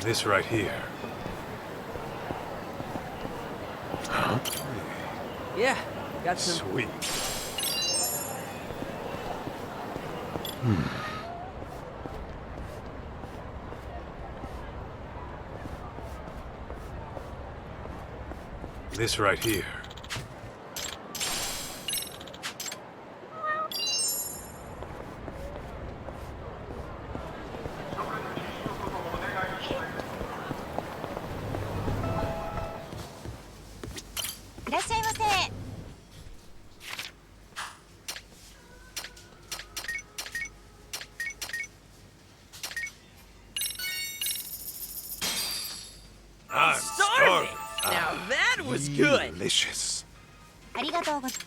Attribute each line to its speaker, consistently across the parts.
Speaker 1: This right here. Huh?
Speaker 2: Yeah, got some.
Speaker 1: Sweet. This right here. I'm
Speaker 2: Starving! Now that was good!
Speaker 1: Delicious.
Speaker 3: ありがとうございます。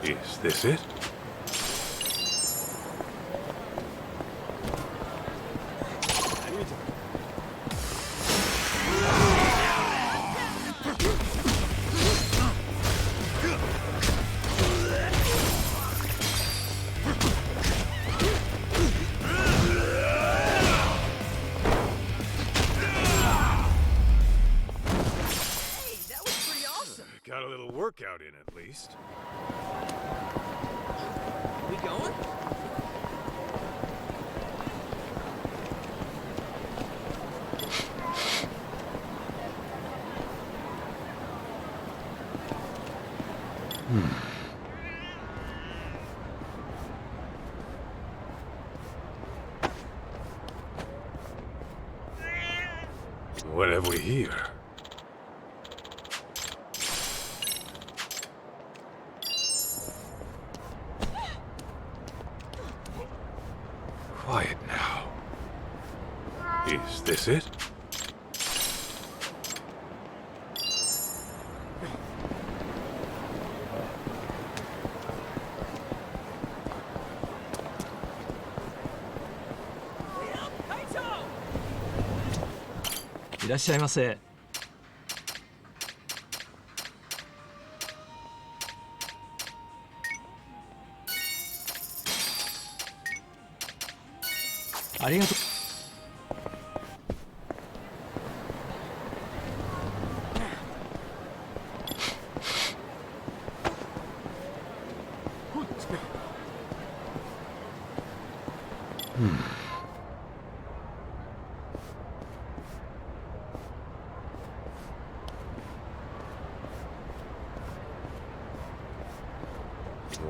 Speaker 1: Is this it?
Speaker 2: Hey, that was pretty awesome!
Speaker 1: Got a little workout in at least.
Speaker 2: We going?
Speaker 1: What have we here? Quiet now. Is this it?
Speaker 2: Kaito!
Speaker 4: いらっしゃいませ。ありがとう。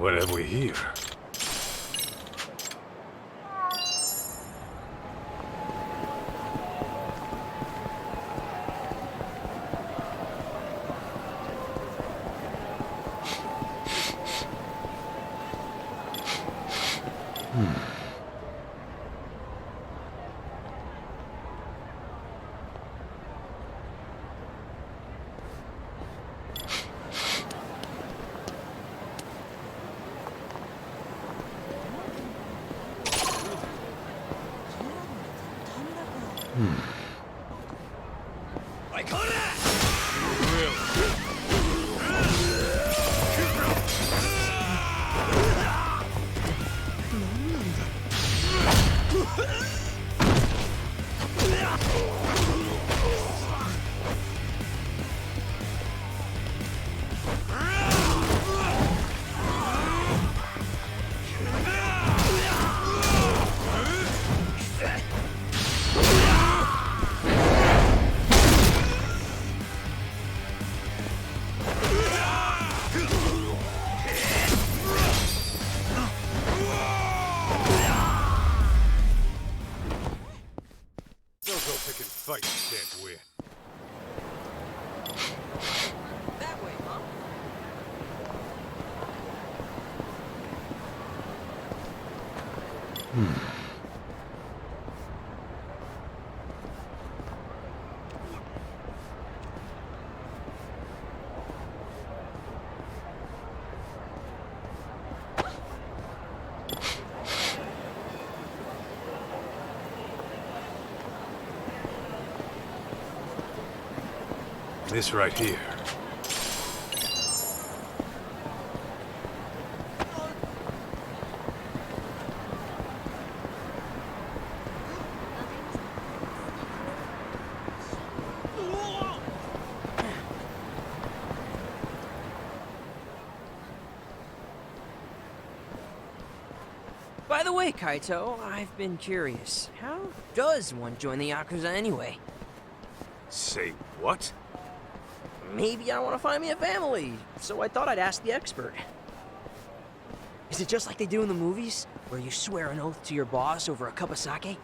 Speaker 1: What have we here? Don't go picking fights you can't win.
Speaker 2: That way, huh?
Speaker 1: This right here.
Speaker 2: By the way, Kaito, I've been curious. How does one join the Yakuza anyway?
Speaker 1: Say what?
Speaker 2: Maybe I want to find me a family, so I thought I'd ask the expert. Is it just like they do in the movies, where you swear an oath to your boss over a cup of sake?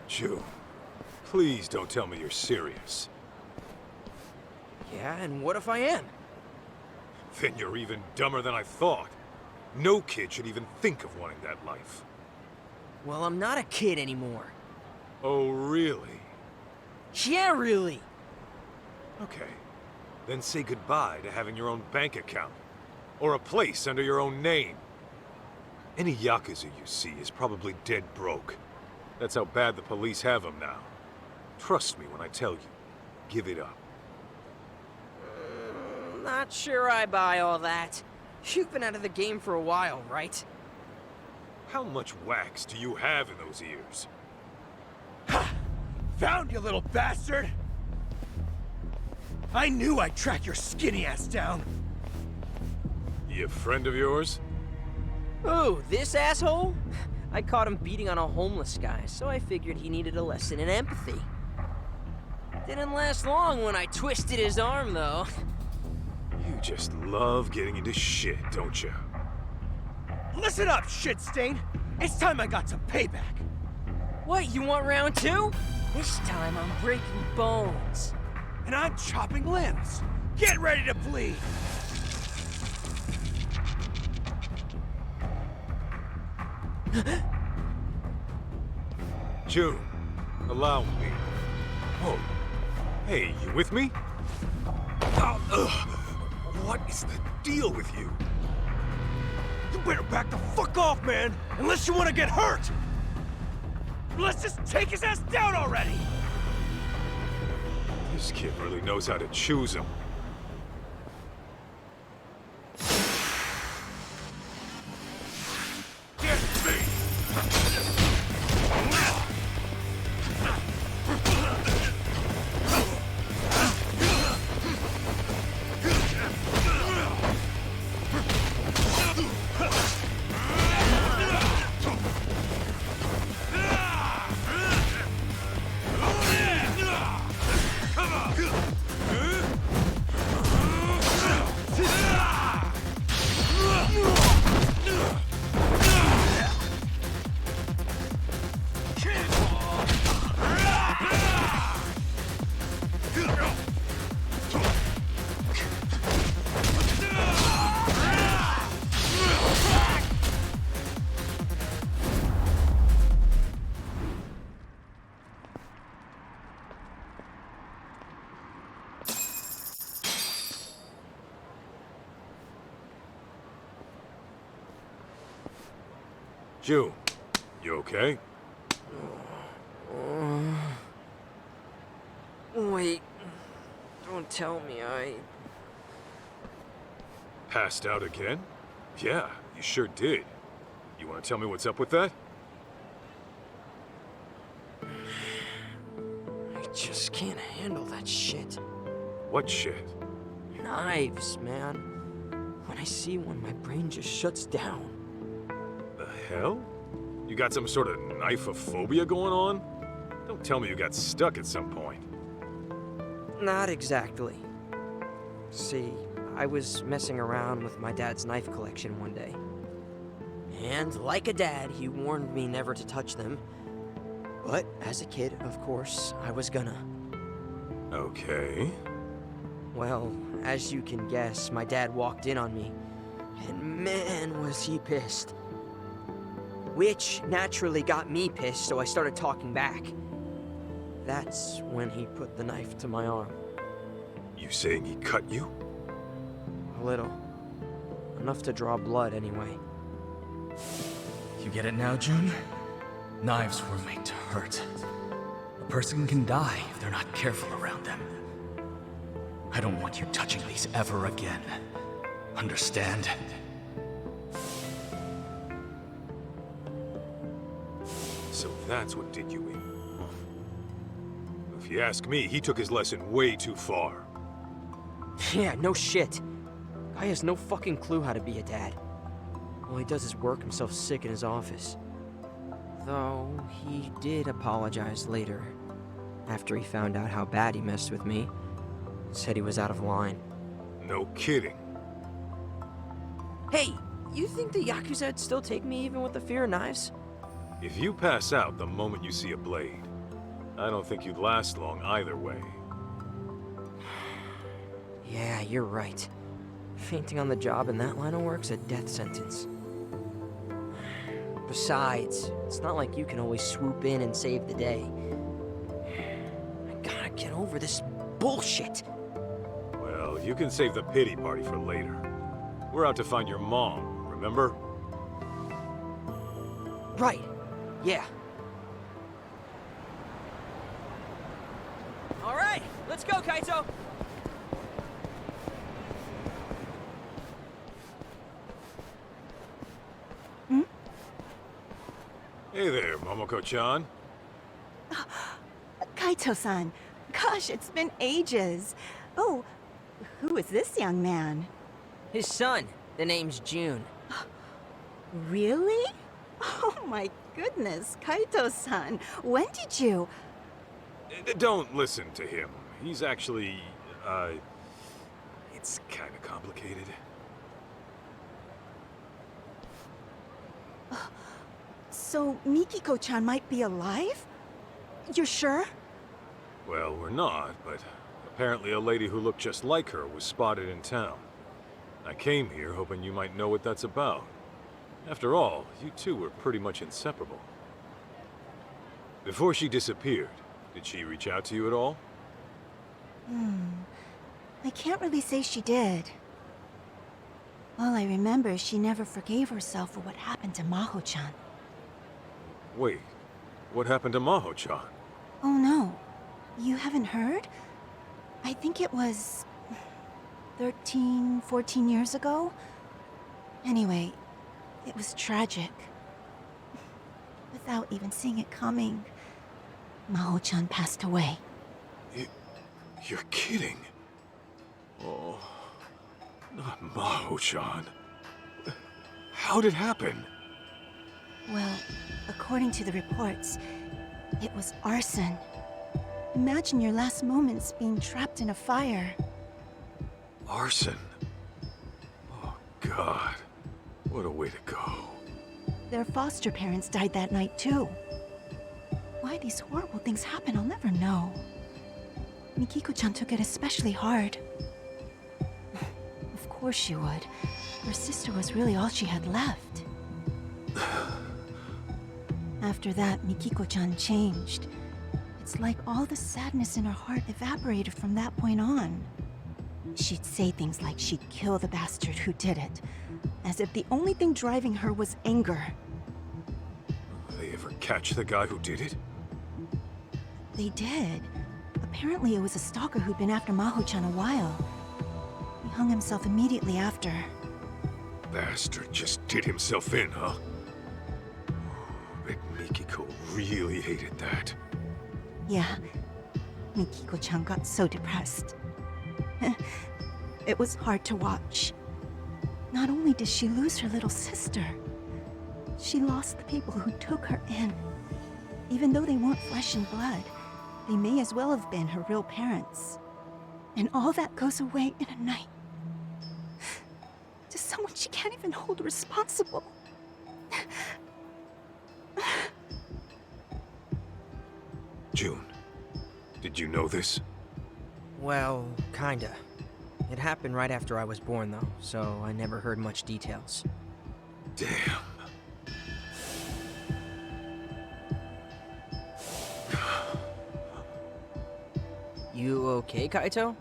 Speaker 1: June, please don't tell me you're serious.
Speaker 2: Yeah, and what if I am?
Speaker 1: Then you're even dumber than I thought. No kid should even think of wanting that life.
Speaker 2: Well, I'm not a kid anymore.
Speaker 1: Oh, really?
Speaker 2: Yeah, really.
Speaker 1: Okay. Then say goodbye to having your own bank account. Or a place under your own name. Any Yakuza you see is probably dead broke. That's how bad the police have them now. Trust me when I tell you. Give it up.
Speaker 2: Not sure I buy all that. You've been out of the game for a while, right?
Speaker 1: How much wax do you have in those ears?
Speaker 5: Found you, little bastard! I knew I'd track your skinny ass down.
Speaker 1: He a friend of yours?
Speaker 2: Ooh, this asshole? I caught him beating on a homeless guy, so I figured he needed a lesson in empathy. Didn't last long when I twisted his arm, though.
Speaker 1: You just love getting into shit, don't you?
Speaker 5: Listen up, shit stain! It's time I got some payback.
Speaker 2: What, you want round two? This time I'm breaking bones.
Speaker 5: And I'm chopping limbs. Get ready to bleed!
Speaker 1: June, allow me. Oh, hey, you with me? Oh, ugh. What is the deal with you?
Speaker 5: You better back the fuck off, man! Unless you want to get hurt! Let's just take his ass down already!
Speaker 1: This kid really knows how to choose him. Get me! June, you okay?
Speaker 2: Wait. Don't tell me I...
Speaker 1: Passed out again? Yeah, you sure did. You want to tell me what's up with that?
Speaker 2: I just can't handle that shit.
Speaker 1: What shit?
Speaker 2: Knives, man. When I see one, my brain just shuts down.
Speaker 1: The hell? You got some sort of knife-phobia going on? Don't tell me you got stuck at some point.
Speaker 2: Not exactly. See, I was messing around with my dad's knife collection one day. And like a dad, he warned me never to touch them. But as a kid, of course, I was gonna.
Speaker 1: Okay.
Speaker 2: Well, as you can guess, my dad walked in on me. And man, was he pissed. Which naturally got me pissed, so I started talking back. That's when he put the knife to my arm.
Speaker 1: You saying he cut you?
Speaker 2: A little. Enough to draw blood, anyway.
Speaker 4: You get it now, June? Knives were made to hurt. A person can die if they're not careful around them. I don't want you touching these ever again. Understand?
Speaker 1: So that's what did you in. If you ask me, he took his lesson way too far.
Speaker 2: Yeah, no shit. Guy has no fucking clue how to be a dad. All he does is work himself sick in his office. Though, he did apologize later. After he found out how bad he messed with me. Said he was out of line.
Speaker 1: No kidding.
Speaker 2: Hey, you think the Yakuza'd still take me even with the fear of knives?
Speaker 1: If you pass out the moment you see a blade, I don't think you'd last long either way.
Speaker 2: Yeah, you're right. Fainting on the job in that line of work's a death sentence. Besides, it's not like you can always swoop in and save the day. I gotta get over this bullshit.
Speaker 1: Well, you can save the pity party for later. We're out to find your mom, remember?
Speaker 2: Right. Yeah. All right, let's go, Kaito.
Speaker 1: Hey there, Momoko-chan.
Speaker 3: Kaito-san. Gosh, it's been ages. Oh, who is this young man?
Speaker 2: His son. The name's June.
Speaker 3: Really? Oh my goodness, Kaito-san. When did you...
Speaker 1: Don't listen to him. He's actually, it's kind of complicated.
Speaker 3: So Mikiko-chan might be alive? You're sure?
Speaker 1: Well, we're not, but apparently a lady who looked just like her was spotted in town. I came here hoping you might know what that's about. After all, you two were pretty much inseparable. Before she disappeared, did she reach out to you at all?
Speaker 3: I can't really say she did. All I remember is she never forgave herself for what happened to Maho-chan.
Speaker 1: Wait, what happened to Maho-chan?
Speaker 3: Oh no, you haven't heard? I think it was 13, 14 years ago? Anyway, it was tragic. Without even seeing it coming, Maho-chan passed away.
Speaker 1: You're kidding. Oh, not Maho-chan. How'd it happen?
Speaker 3: Well, according to the reports, it was arson. Imagine your last moments being trapped in a fire.
Speaker 1: Arson? Oh, God. What a way to go.
Speaker 3: Their foster parents died that night, too. Why these horrible things happen, I'll never know. Mikiko-chan took it especially hard. Of course she would. Her sister was really all she had left. After that, Mikiko-chan changed. It's like all the sadness in her heart evaporated from that point on. She'd say things like she'd kill the bastard who did it, as if the only thing driving her was anger.
Speaker 1: They ever catch the guy who did it?
Speaker 3: They did. Apparently it was a stalker who'd been after Maho-chan a while. He hung himself immediately after.
Speaker 1: Bastard just did himself in, huh? Bet Mikiko really hated that.
Speaker 3: Yeah, Mikiko-chan got so depressed. It was hard to watch. Not only did she lose her little sister, she lost the people who took her in. Even though they weren't flesh and blood, they may as well have been her real parents. And all that goes away in a night. To someone she can't even hold responsible.
Speaker 1: June, did you know this?
Speaker 2: Well, kinda. It happened right after I was born, though, so I never heard much details.
Speaker 1: Damn.
Speaker 2: You okay, Kaito?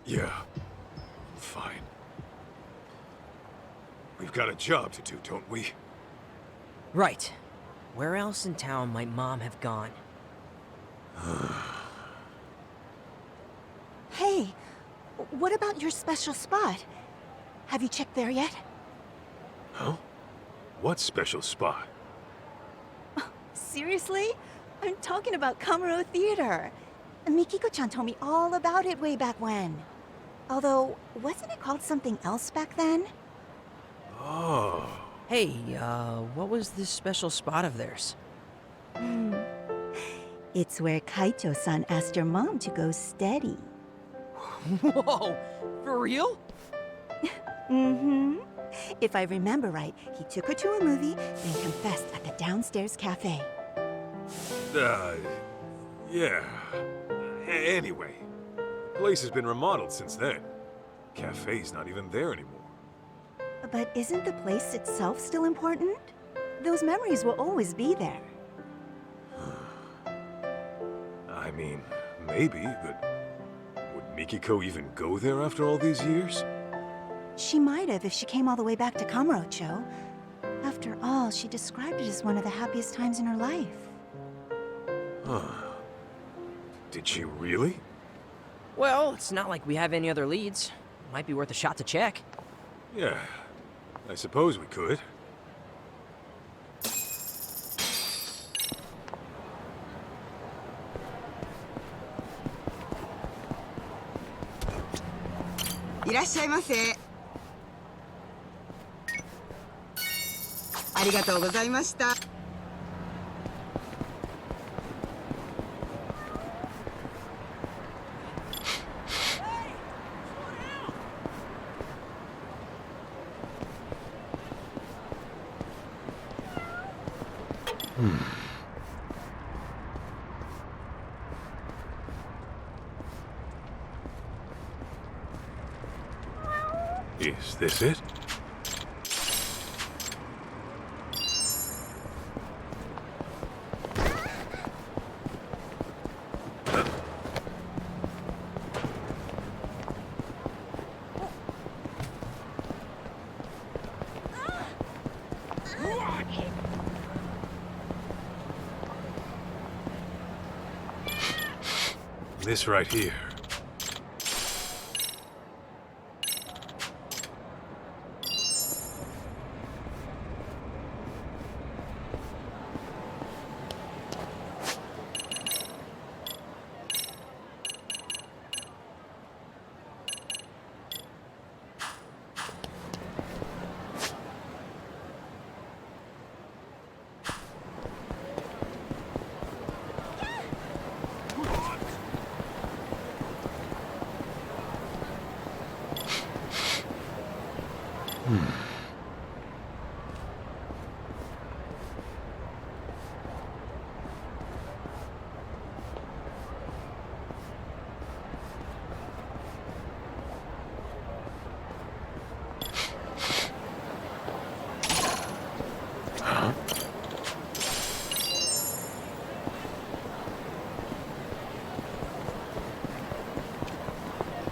Speaker 1: Yeah, I'm fine. We've got a job to do, don't we?
Speaker 2: Right. Where else in town might Mom have gone?
Speaker 3: Hey, what about your special spot? Have you checked there yet?
Speaker 1: Huh? What special spot?
Speaker 3: Seriously? I'm talking about Kamuro Theater. Mikiko-chan told me all about it way back when. Although, wasn't it called something else back then?
Speaker 1: Oh.
Speaker 2: Hey, what was this special spot of theirs?
Speaker 3: It's where Kaito-san asked your mom to go steady.
Speaker 2: Whoa! For real?
Speaker 3: Mm-hmm. If I remember right, he took her to a movie, then confessed at the downstairs cafe.
Speaker 1: Yeah. Anyway, the place has been remodeled since then. Cafe's not even there anymore.
Speaker 3: But isn't the place itself still important? Those memories will always be there.
Speaker 1: I mean, maybe, but would Mikiko even go there after all these years?
Speaker 3: She might have if she came all the way back to Kamurocho. After all, she described it as one of the happiest times in her life.
Speaker 1: Huh. Did she really?
Speaker 2: Well, it's not like we have any other leads. Might be worth a shot to check.
Speaker 1: Yeah, I suppose we could. Is this it? This right here.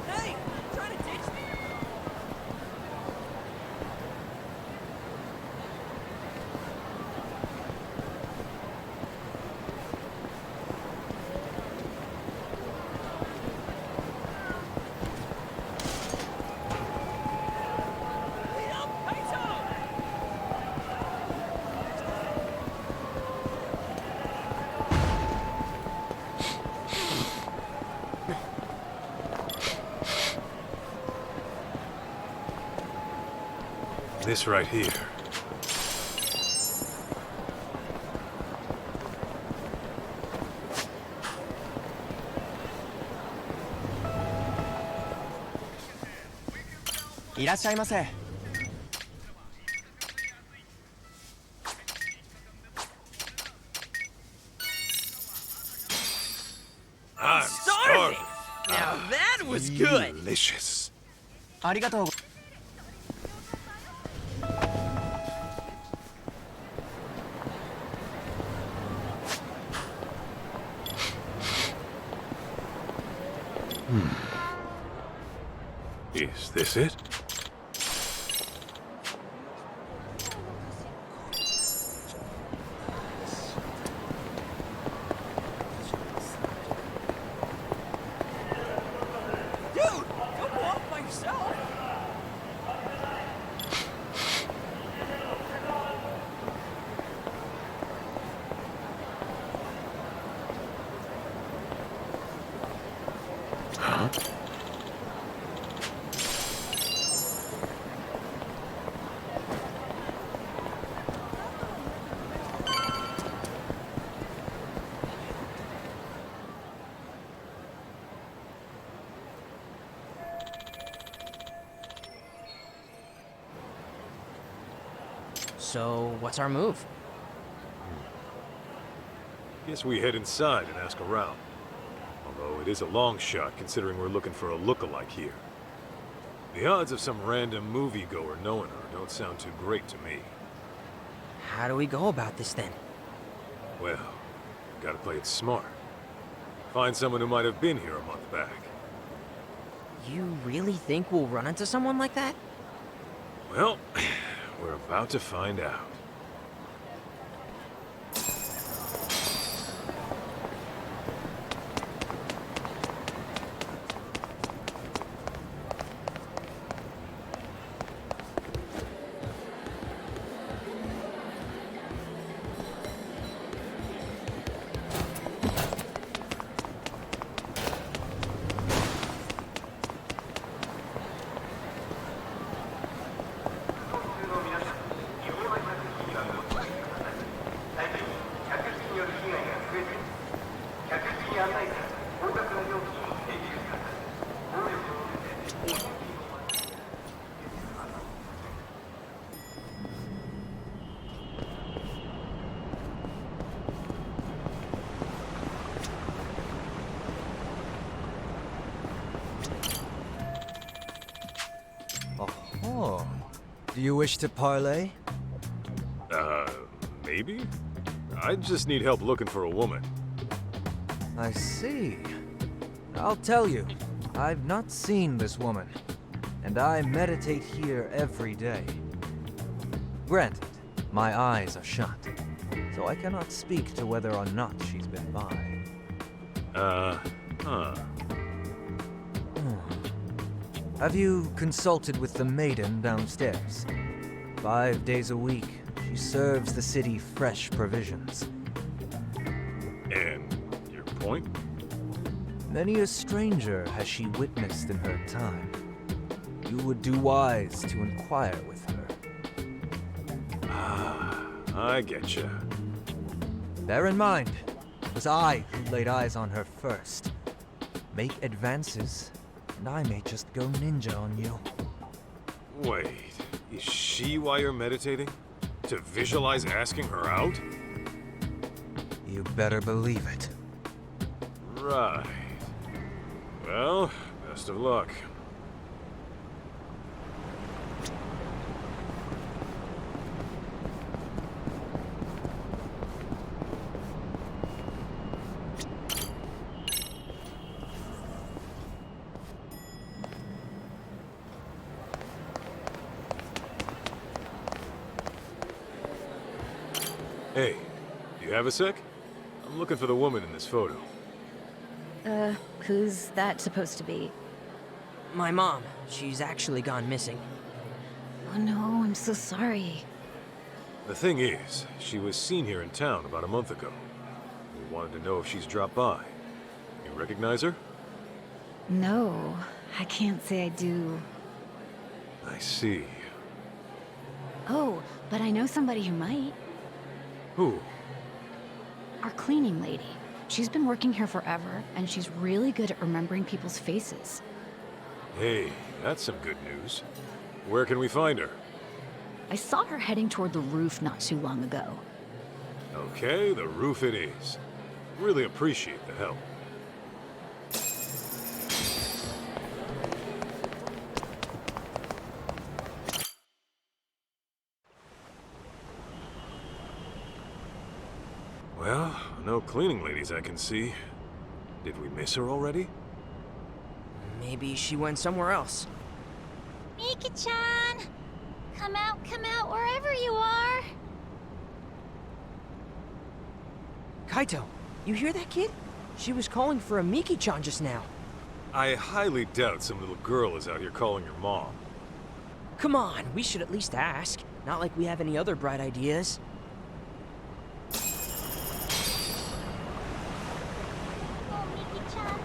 Speaker 2: Hey! Trying to ditch me?
Speaker 1: This right here. I'm starving.
Speaker 2: Now that was good!
Speaker 1: Delicious.
Speaker 6: ありがとう。
Speaker 1: Is this it?
Speaker 2: Dude! Don't go off by yourself!
Speaker 1: Huh?
Speaker 2: So, what's our move?
Speaker 1: Guess we head inside and ask around. Although it is a long shot considering we're looking for a look-alike here. The odds of some random moviegoer knowing her don't sound too great to me.
Speaker 2: How do we go about this then?
Speaker 1: Well, gotta play it smart. Find someone who might have been here a month back.
Speaker 2: You really think we'll run into someone like that?
Speaker 1: Well, we're about to find out.
Speaker 7: Oh, do you wish to parley?
Speaker 1: Maybe? I just need help looking for a woman.
Speaker 7: I see. I'll tell you, I've not seen this woman, and I meditate here every day. Granted, my eyes are shut, so I cannot speak to whether or not she's been by. Have you consulted with the maiden downstairs? 5 days a week, she serves the city fresh provisions.
Speaker 1: And your point?
Speaker 7: Many a stranger has she witnessed in her time. You would do wise to inquire with her.
Speaker 1: Ah, I getcha.
Speaker 7: Bear in mind, it was I who laid eyes on her first. Make advances, and I may just go ninja on you.
Speaker 1: Wait, is she why you're meditating? To visualize asking her out?
Speaker 7: You better believe it.
Speaker 1: Right. Well, best of luck. Hey, do you have a sec? I'm looking for the woman in this photo.
Speaker 8: Who's that supposed to be?
Speaker 2: My mom. She's actually gone missing.
Speaker 8: Oh no, I'm so sorry.
Speaker 1: The thing is, she was seen here in town about a month ago. We wanted to know if she's dropped by. You recognize her?
Speaker 8: No, I can't say I do.
Speaker 1: I see.
Speaker 8: Oh, but I know somebody who might.
Speaker 1: Who?
Speaker 8: Our cleaning lady. She's been working here forever, and she's really good at remembering people's faces.
Speaker 1: Hey, that's some good news. Where can we find her?
Speaker 8: I saw her heading toward the roof not too long ago.
Speaker 1: Okay, the roof it is. Really appreciate the help. Well, no cleaning ladies I can see. Did we miss her already?
Speaker 2: Maybe she went somewhere else.
Speaker 6: Mika-chan! Come out, wherever you are!
Speaker 2: Kaito, you hear that, kid? She was calling for a Miki-chan just now.
Speaker 1: I highly doubt some little girl is out here calling her mom.
Speaker 2: Come on, we should at least ask. Not like we have any other bright ideas.
Speaker 6: Oh, Miki-chan.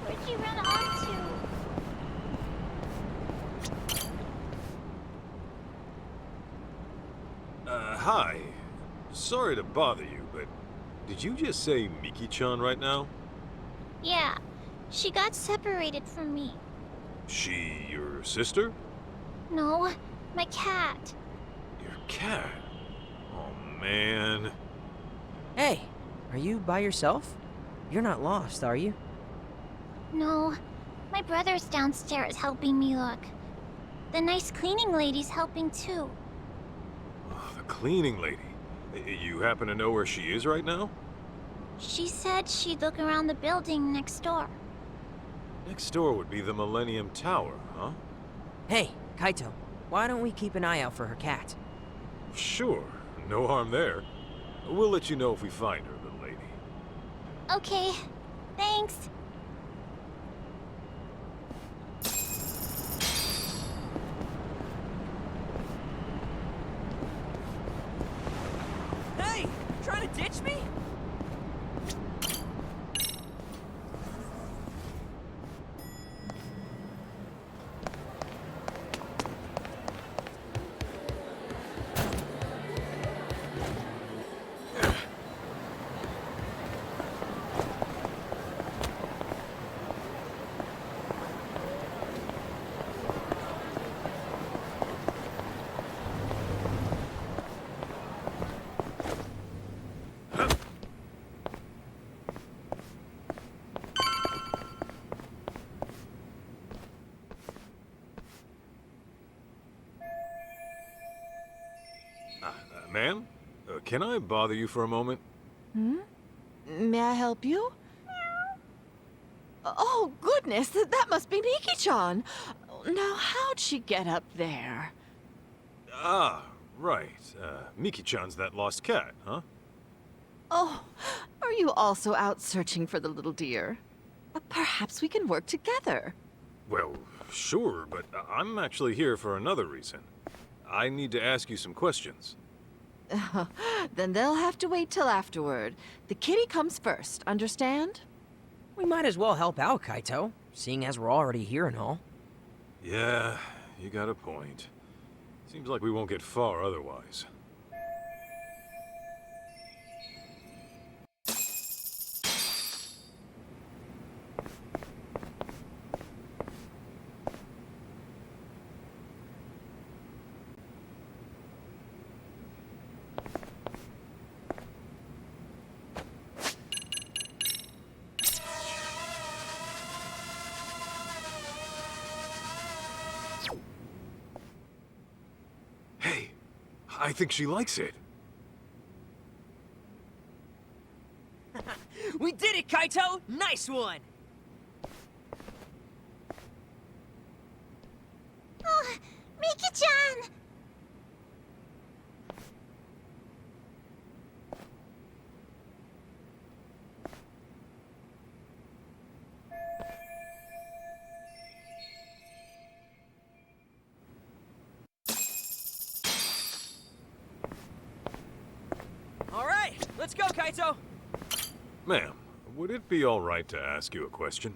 Speaker 6: Where'd you run onto?
Speaker 1: Hi. Sorry to bother you, but did you just say Miki-chan right now?
Speaker 6: Yeah, she got separated from me.
Speaker 1: She your sister?
Speaker 6: No, my cat.
Speaker 1: Your cat? Oh, man.
Speaker 2: Hey, are you by yourself? You're not lost, are you?
Speaker 6: No, my brother's downstairs helping me look. The nice cleaning lady's helping too.
Speaker 1: Oh, the cleaning lady. You happen to know where she is right now?
Speaker 6: She said she'd look around the building next door.
Speaker 1: Next door would be the Millennium Tower, huh?
Speaker 2: Hey, Kaito, why don't we keep an eye out for her cat?
Speaker 1: Sure, no harm there. We'll let you know if we find her, little lady.
Speaker 6: Okay, thanks.
Speaker 2: Hey, trying to ditch me?
Speaker 1: Ma'am? Can I bother you for a moment?
Speaker 9: May I help you? Oh, goodness, that must be Miki-chan. Now, how'd she get up there?
Speaker 1: Ah, right. Miki-chan's that lost cat, huh?
Speaker 9: Oh, are you also out searching for the little dear? Perhaps we can work together.
Speaker 1: Well, sure, but I'm actually here for another reason. I need to ask you some questions.
Speaker 9: Then they'll have to wait till afterward. The kitty comes first, understand?
Speaker 2: We might as well help out, Kaito, seeing as we're already here and all.
Speaker 1: Yeah, you got a point. Seems like we won't get far otherwise. Hey, I think she likes it.
Speaker 2: We did it, Kaito! Nice one!
Speaker 6: Oh, Miki-chan!
Speaker 2: All right, let's go, Kaito!
Speaker 1: Ma'am, would it be all right to ask you a question?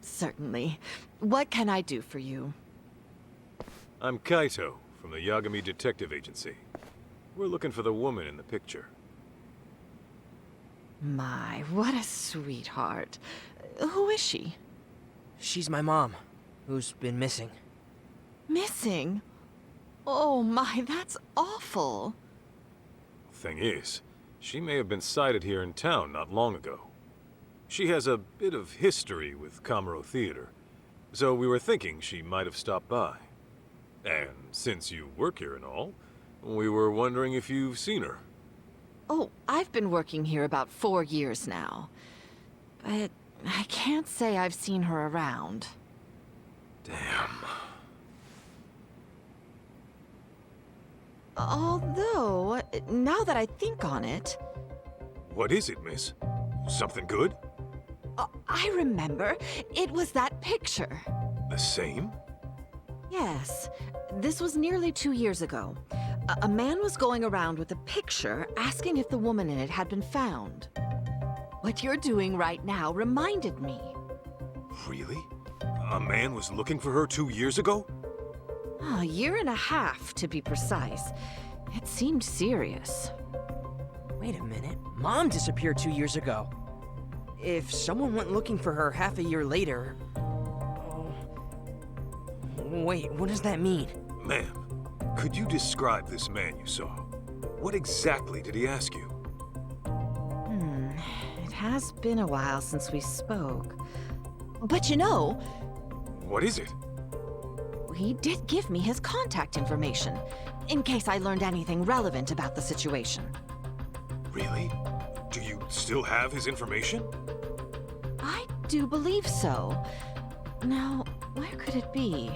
Speaker 9: Certainly. What can I do for you?
Speaker 1: I'm Kaito, from the Yagami Detective Agency. We're looking for the woman in the picture.
Speaker 9: My, what a sweetheart. Who is she?
Speaker 2: She's my mom, who's been missing.
Speaker 9: Missing? Oh my, that's awful.
Speaker 1: Thing is, she may have been sighted here in town not long ago. She has a bit of history with Kamuro Theater, so we were thinking she might have stopped by. And since you work here and all, we were wondering if you've seen her.
Speaker 9: Oh, I've been working here about 4 years now. But I can't say I've seen her around.
Speaker 1: Damn.
Speaker 9: Although, now that I think on it,
Speaker 1: What is it, miss? Something good?
Speaker 9: I remember. It was that picture.
Speaker 1: The same?
Speaker 9: Yes. This was nearly 2 years ago. A man was going around with a picture asking if the woman in it had been found. What you're doing right now reminded me.
Speaker 1: Really? A man was looking for her 2 years ago?
Speaker 9: A year and a half, to be precise. It seemed serious.
Speaker 2: Wait a minute. Mom disappeared 2 years ago. If someone went looking for her half a year later... Wait, what does that mean?
Speaker 1: Ma'am, could you describe this man you saw? What exactly did he ask you?
Speaker 9: It has been a while since we spoke. But you know,
Speaker 1: What is it?
Speaker 9: he did give me his contact information, in case I learned anything relevant about the situation.
Speaker 1: Really? Do you still have his information?
Speaker 9: I do believe so. Now, where could it be?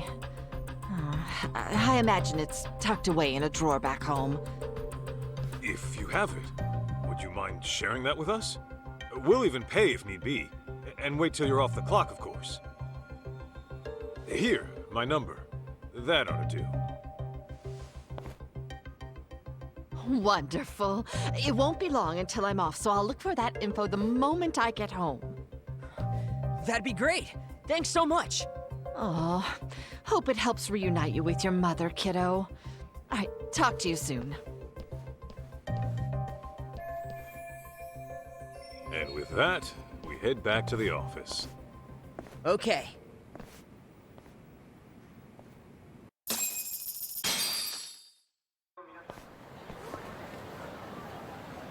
Speaker 9: I imagine it's tucked away in a drawer back home.
Speaker 1: If you have it, would you mind sharing that with us? We'll even pay if need be. And wait till you're off the clock, of course. Here, my number. That ought to do.
Speaker 9: Wonderful. It won't be long until I'm off, so I'll look for that info the moment I get home.
Speaker 2: That'd be great. Thanks so much.
Speaker 9: Oh, hope it helps reunite you with your mother, kiddo. All right, talk to you soon.
Speaker 1: And with that, we head back to the office.
Speaker 2: Okay.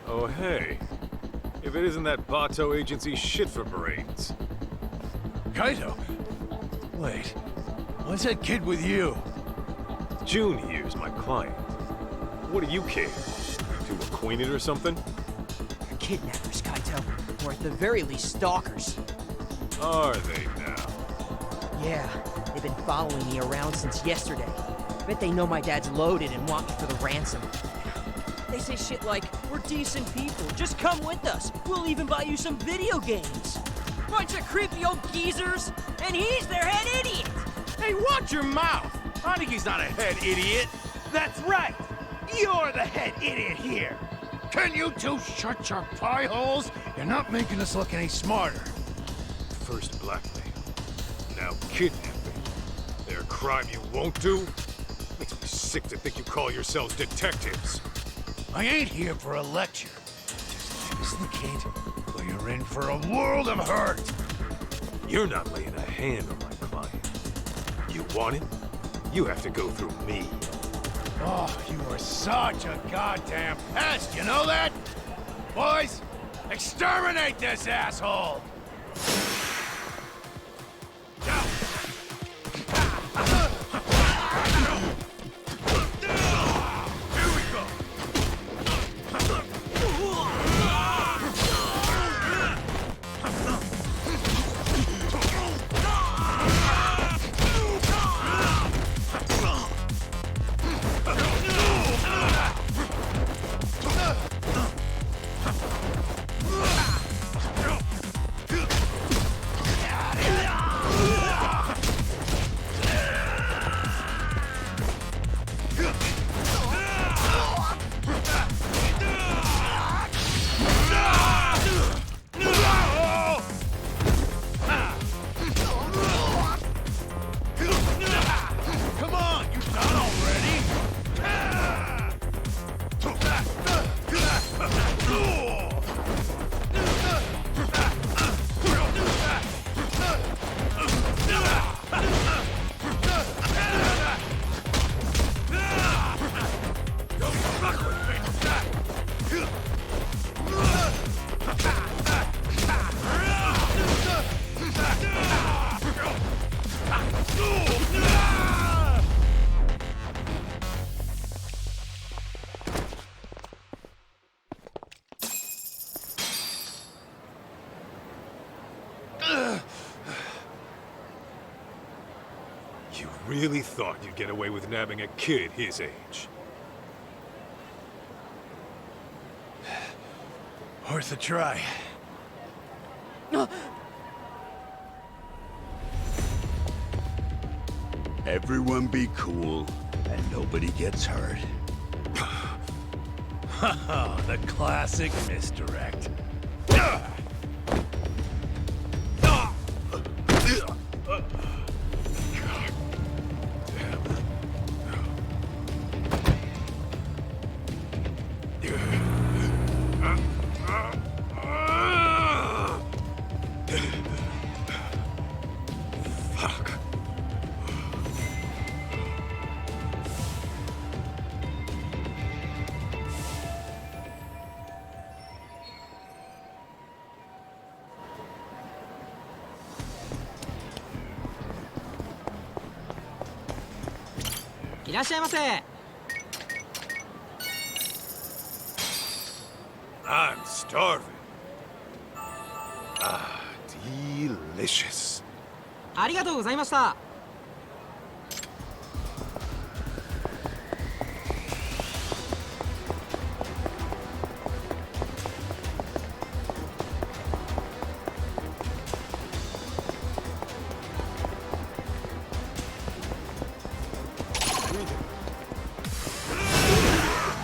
Speaker 1: Oh, hey. If it isn't that Bato agency shit for brains.
Speaker 5: Kaito! Wait, what's that kid with you?
Speaker 1: June here's my client. What do you care? Too acquainted or something?
Speaker 2: They're kidnappers, Kaito. Or at the very least, stalkers.
Speaker 1: Are they now?
Speaker 2: Yeah, they've been following me around since yesterday. Bet they know my dad's loaded and want me for the ransom. They say shit like, we're decent people, just come with us. We'll even buy you some video games. Bunch of creepy old geezers, and he's their head idiot.
Speaker 5: Hey, watch your mouth! Aniki's not a head idiot! That's right! You're the head idiot here! Can you two shut your pie holes? You're not making us look any smarter.
Speaker 1: First blackmail, now kidnapping. They're a crime you won't do? Makes me sick to think you call yourselves detectives.
Speaker 5: I ain't here for a lecture. Just listen, kid, or you're in for a world of hurt.
Speaker 1: You're not laying a hand on my client. You want him? You have to go through me.
Speaker 5: Oh, you are such a goddamn pest, you know that? Boys, exterminate this asshole! Here we go!
Speaker 1: really thought you'd get away with nabbing a kid his age.
Speaker 5: Worth a try.
Speaker 10: Everyone be cool, and nobody gets hurt.
Speaker 5: Haha, the classic misdirect.
Speaker 1: Fuck. I'm starving. Ah, delicious.
Speaker 2: ありがとうございました。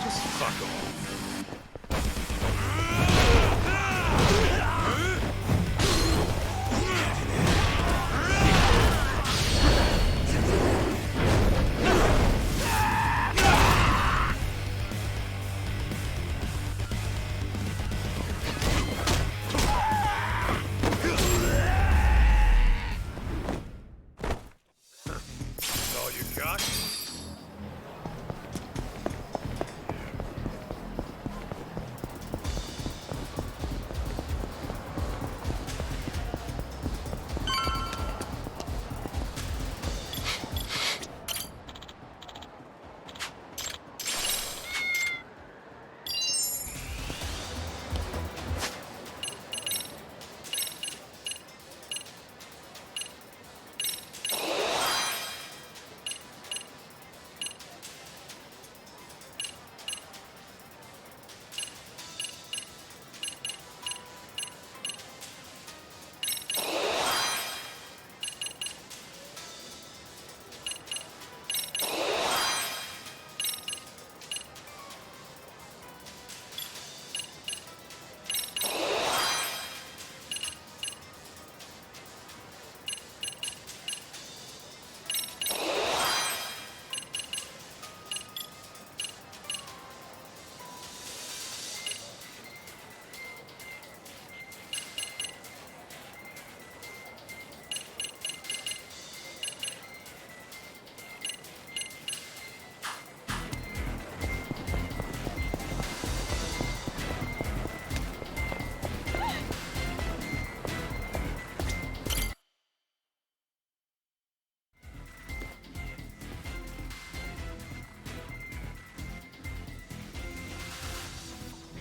Speaker 1: Just fuck off. That's all you got?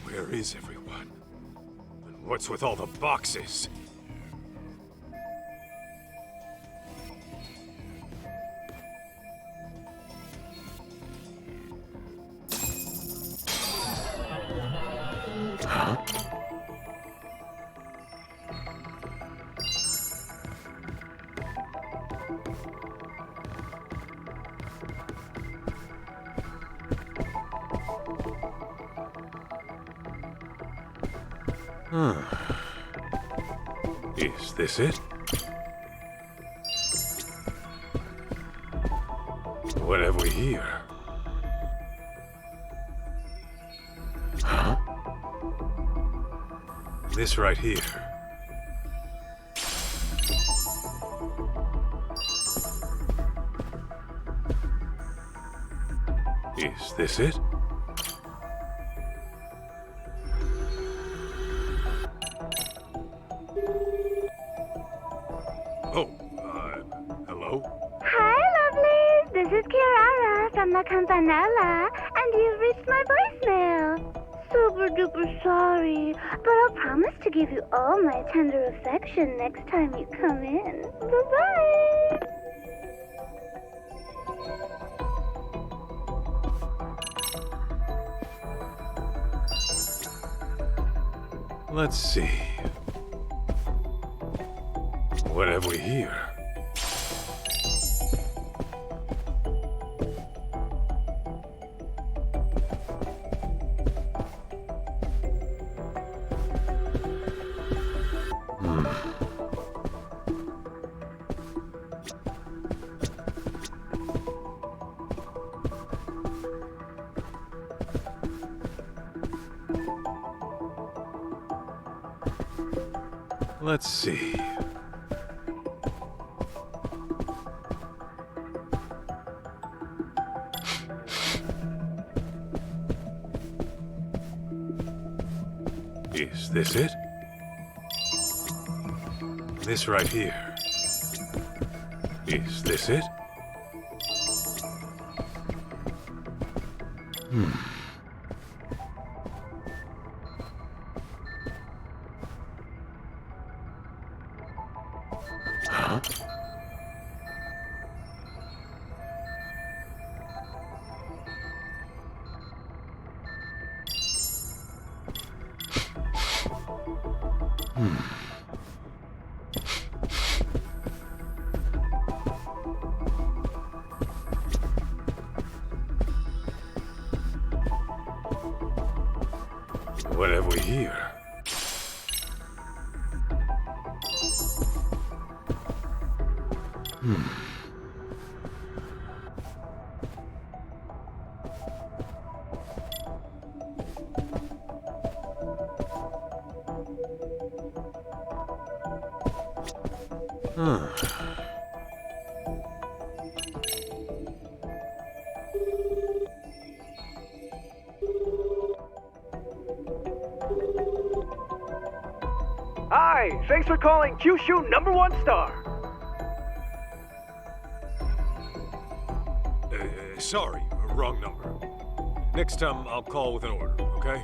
Speaker 1: Where is everyone? And what's with all the boxes? Huh? Is this it? What have we here? Huh? This right here. Is this it? Oh, hello?
Speaker 11: Hi, lovelies. This is Kirara from the Campanella, and you've reached my voicemail. Super duper sorry, but I'll promise to give you all my tender affection next time you come in. Bye-bye.
Speaker 1: Let's see. What have we here? Let's see. Is this it? This right here. Is this it? Huh? What have we here? Huh.
Speaker 12: Hi, thanks for calling Kyushu #1 star.
Speaker 1: Sorry, wrong number. Next time I'll call with an order, okay?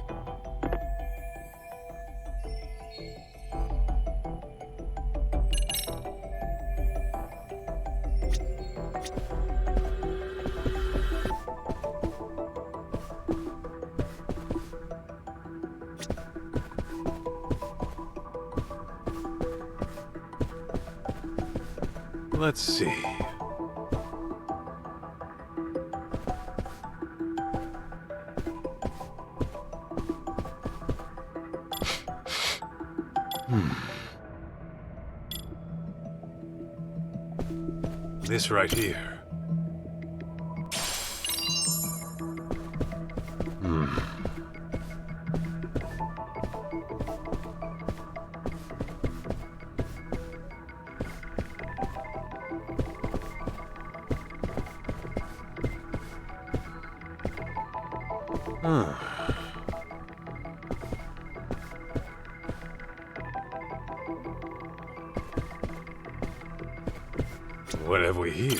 Speaker 1: Let's see. This right here. What have we here?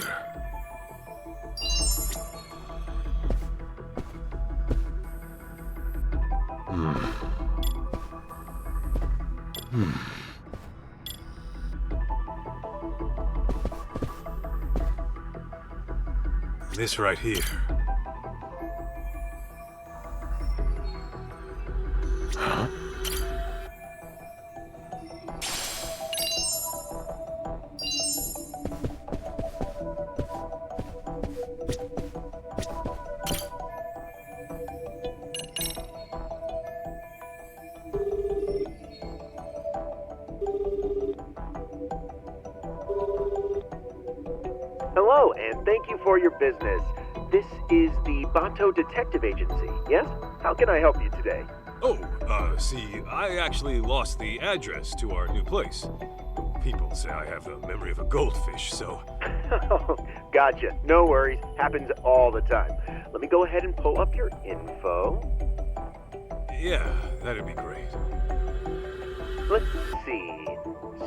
Speaker 1: This right here. Huh?
Speaker 12: Hello, and thank you for your business. This is the Bato Detective Agency, yes? How can I help you today?
Speaker 1: Oh, see, I actually lost the address to our new place. People say I have the memory of a goldfish, so...
Speaker 12: Gotcha. No worries. Happens all the time. Let me go ahead and pull up your info.
Speaker 1: Yeah, that'd be great.
Speaker 12: Let's see.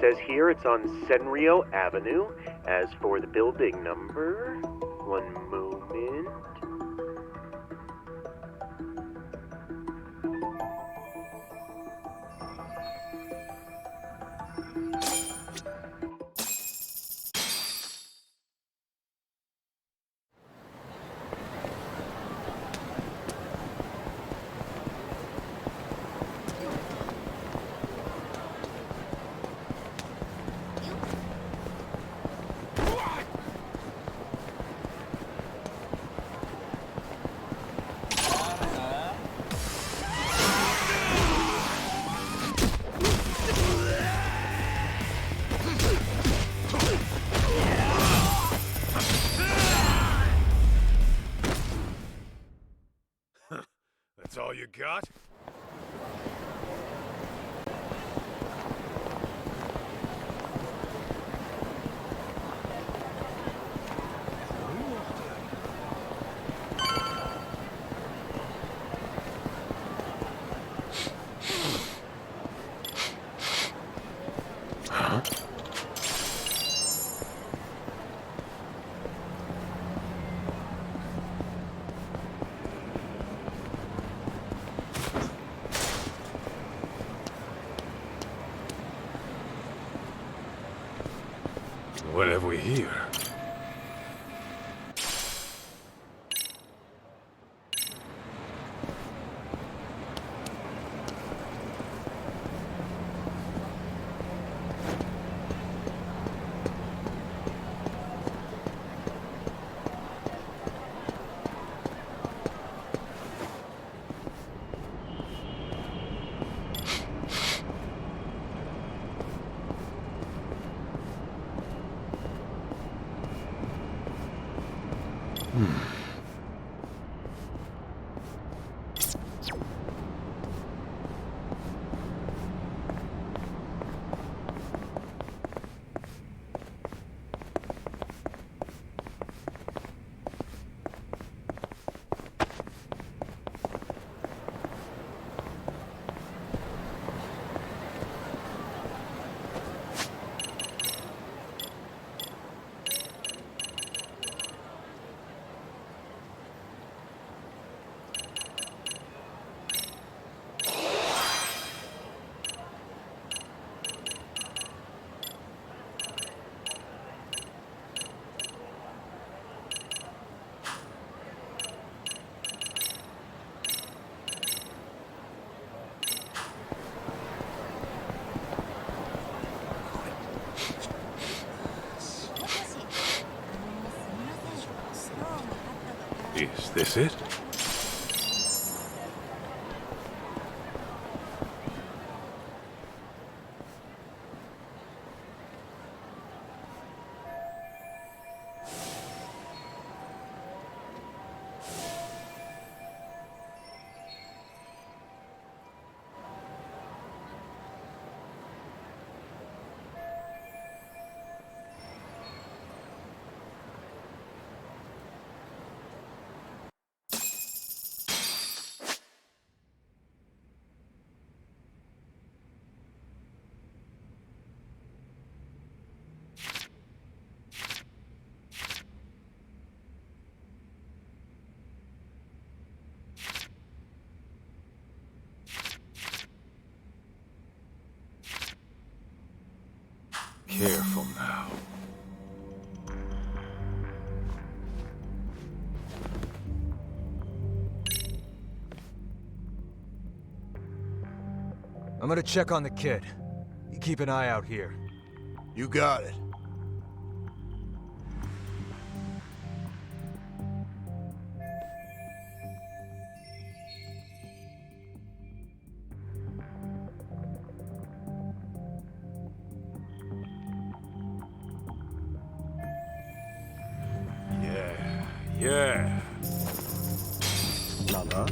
Speaker 12: Says here it's on Senryo Avenue. As for the building number, one moment.
Speaker 1: got? What have we here? Is this it? Careful now.
Speaker 7: I'm gonna check on the kid. You keep an eye out here.
Speaker 5: You got it.
Speaker 1: Yeah.
Speaker 5: Lala?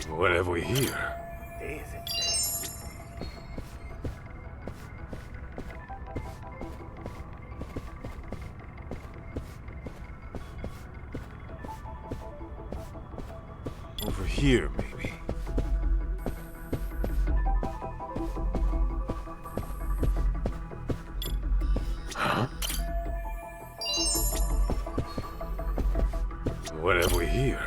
Speaker 1: What have we here? Over here, maybe. Huh? What have we here?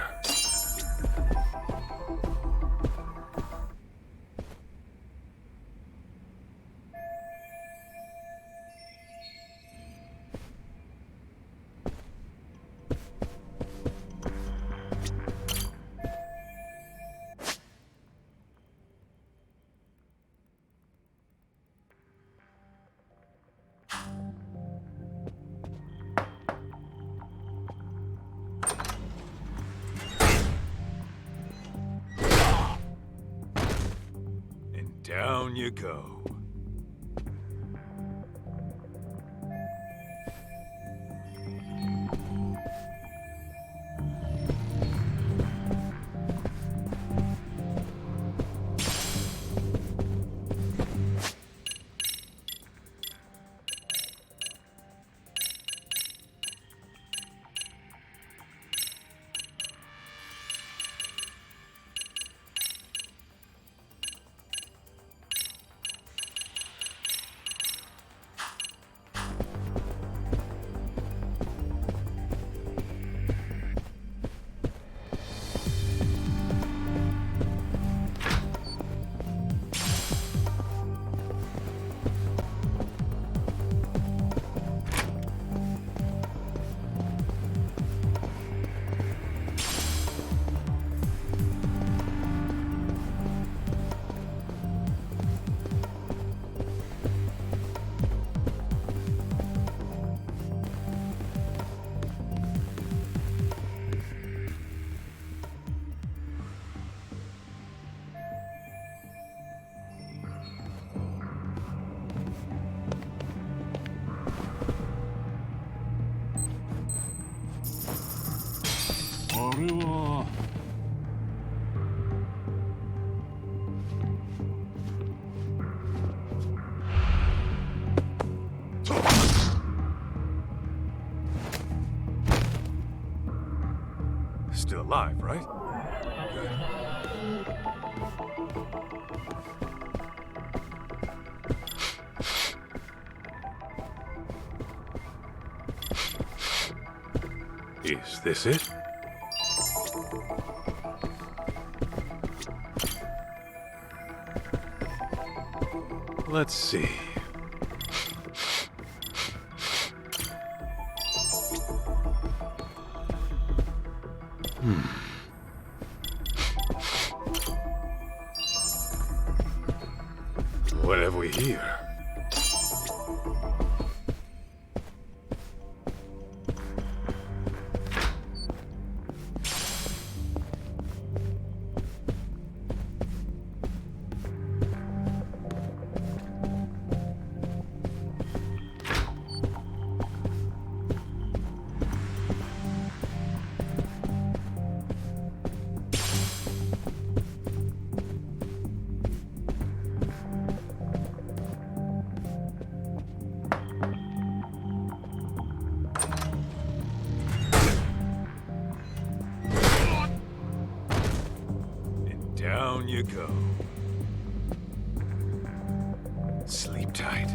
Speaker 1: Down you go. Still alive, right? Is this it? Let's see. What have we here? Down you go. Sleep tight.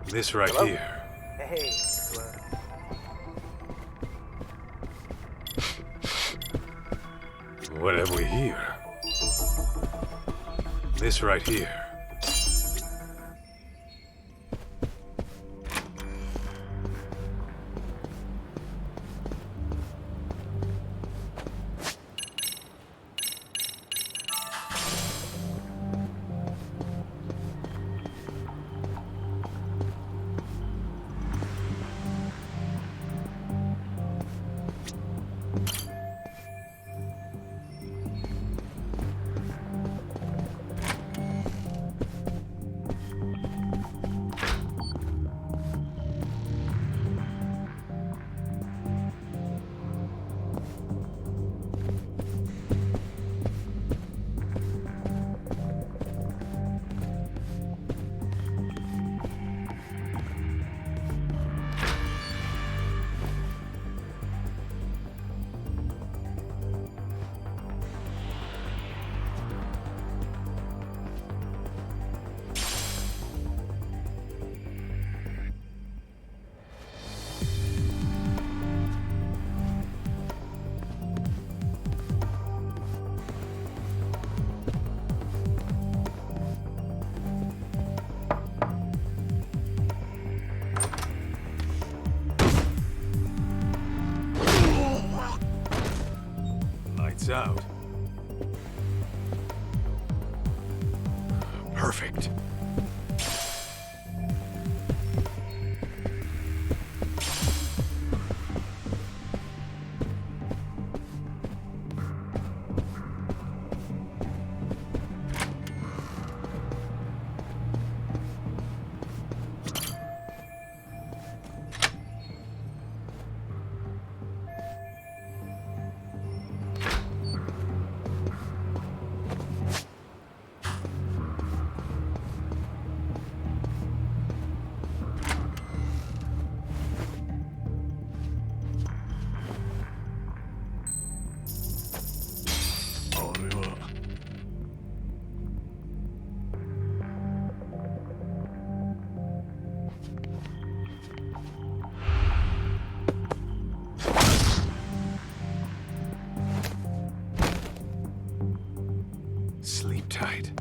Speaker 1: This right here.
Speaker 12: Hey,
Speaker 1: What have we here? This right here. Lights out. Perfect. Sleep tight.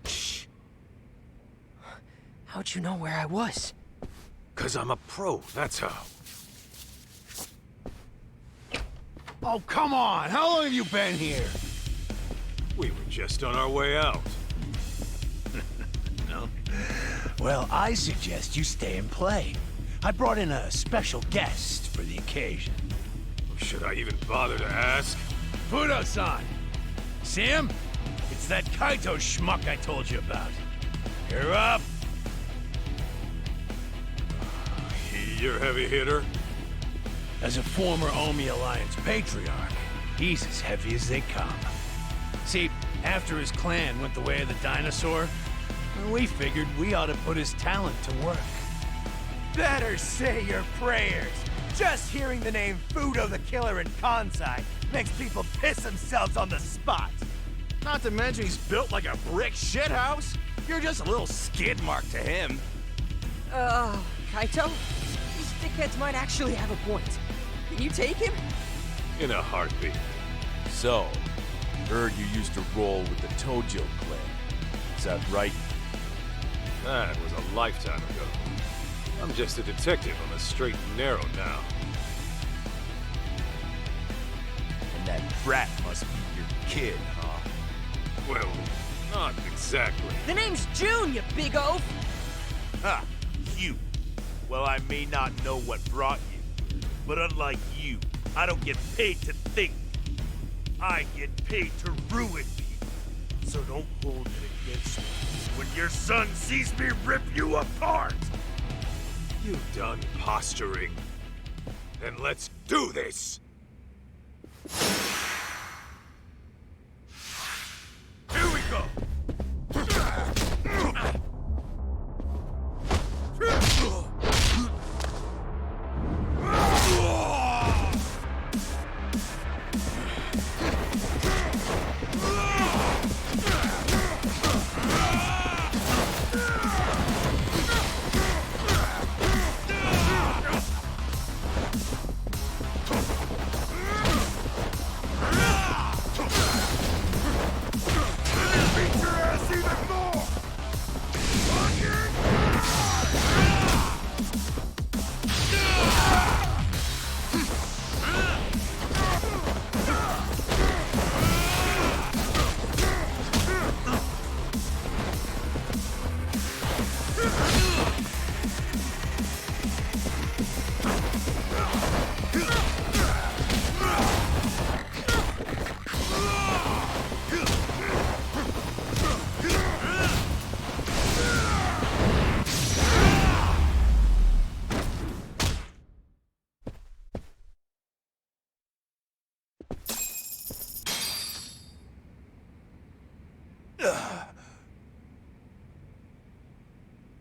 Speaker 2: Shh. How'd you know where I was?
Speaker 1: 'Cause I'm a pro, that's how.
Speaker 5: Oh, come on! How long have you been here?
Speaker 1: We were just on our way out.
Speaker 5: No? Well, I suggest you stay and play. I brought in a special guest for the occasion.
Speaker 1: Should I even bother to ask?
Speaker 5: Fudo-san! See him? It's that Kaito schmuck I told you about. You're up!
Speaker 1: He your heavy hitter?
Speaker 5: As a former Omi Alliance patriarch, he's as heavy as they come. See, after his clan went the way of the dinosaur, we figured we ought to put his talent to work.
Speaker 13: Better say your prayers. Just hearing the name Fudo the Killer in Kansai makes people piss themselves on the spot. Not to mention he's built like a brick shithouse. You're just a little skid mark to him.
Speaker 2: Kaito? These dickheads might actually have a point. Can you take him?
Speaker 1: In a heartbeat.
Speaker 14: So, heard you used to roll with the Tojo clan. Is that right?
Speaker 1: That was a lifetime ago. I'm just a detective on the straight and narrow now.
Speaker 14: And that brat must be your kid, huh?
Speaker 1: Well, not exactly.
Speaker 2: The name's June, you big oaf!
Speaker 13: Ha! You. Well, I may not know what brought you, but unlike you, I don't get paid to think. I get paid to ruin people. So don't hold it against me.
Speaker 5: when your son sees me rip you apart!
Speaker 1: You done posturing? Then let's do this!
Speaker 5: Here we go!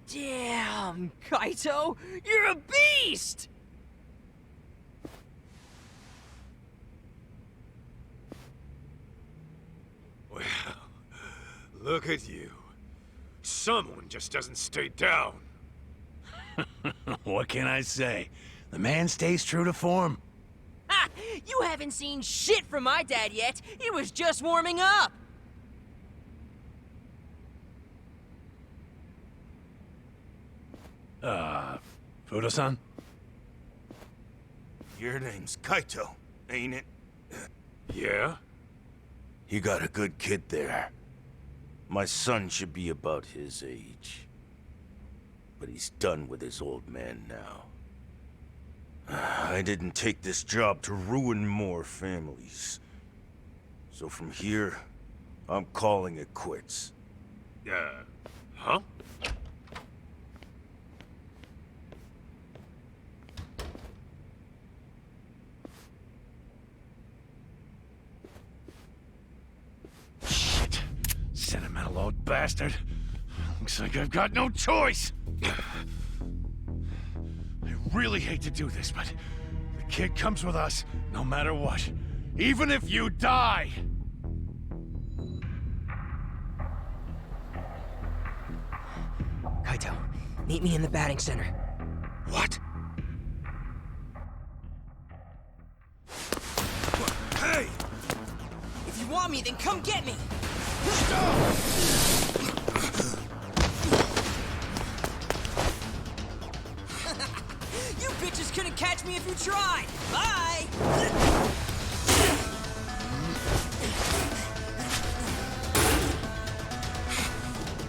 Speaker 2: Damn, Kaito! You're a beast!
Speaker 1: Well, look at you. Someone just doesn't stay down.
Speaker 5: What can I say? The man stays true to form.
Speaker 2: Ha! You haven't seen shit from my dad yet. He was just warming up.
Speaker 5: Fudo-san?
Speaker 13: Your name's Kaito, ain't it?
Speaker 1: Yeah?
Speaker 13: You got a good kid there. My son should be about his age. But he's done with his old man now. I didn't take this job to ruin more families. So from here, I'm calling it quits.
Speaker 1: Huh?
Speaker 5: Shit. Sentimental old bastard. Looks like I've got no choice. I really hate to do this, but the kid comes with us no matter what. Even if you die!
Speaker 2: Kaito, meet me in the batting center.
Speaker 1: What? Hey!
Speaker 2: If you want me, then come get me! You bitches couldn't catch me if you tried! Bye!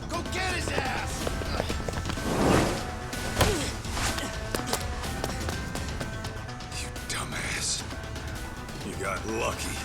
Speaker 5: Go get his ass!
Speaker 1: You dumbass. You got lucky.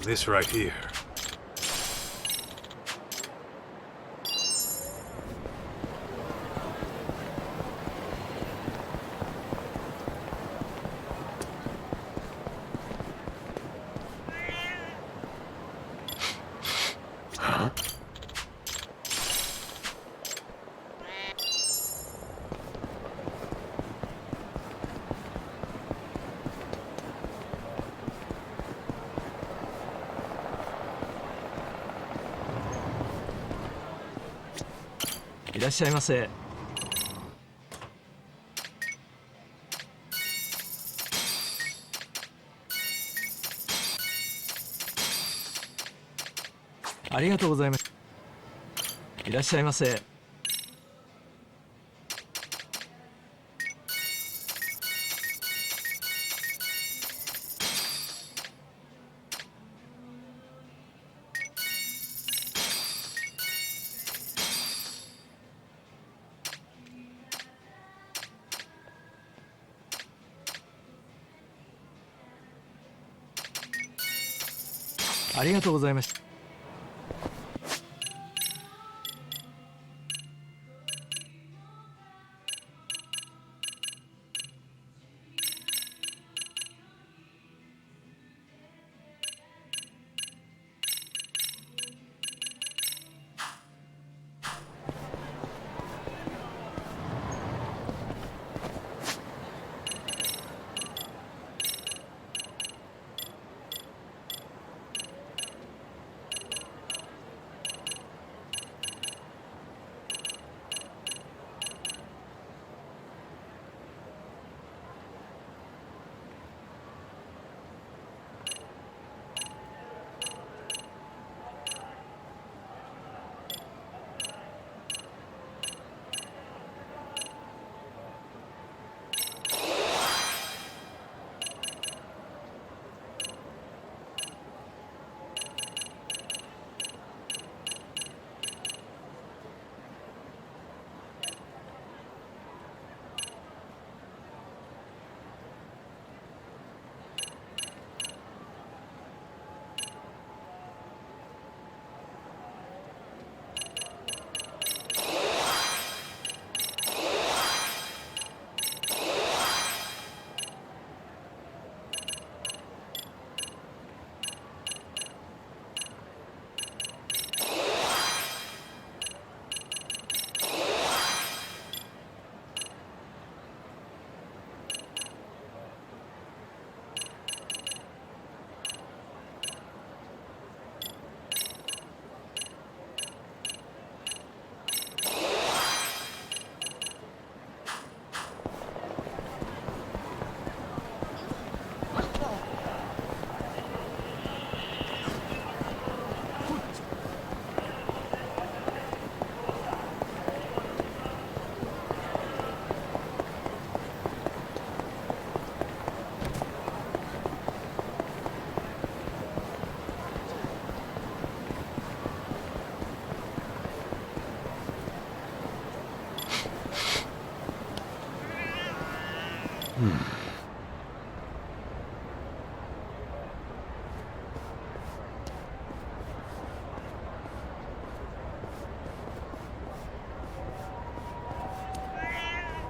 Speaker 1: This right here. Huh?
Speaker 7: いらっしゃいませ。ありがとうございます。いらっしゃいませ。ありがとうございます。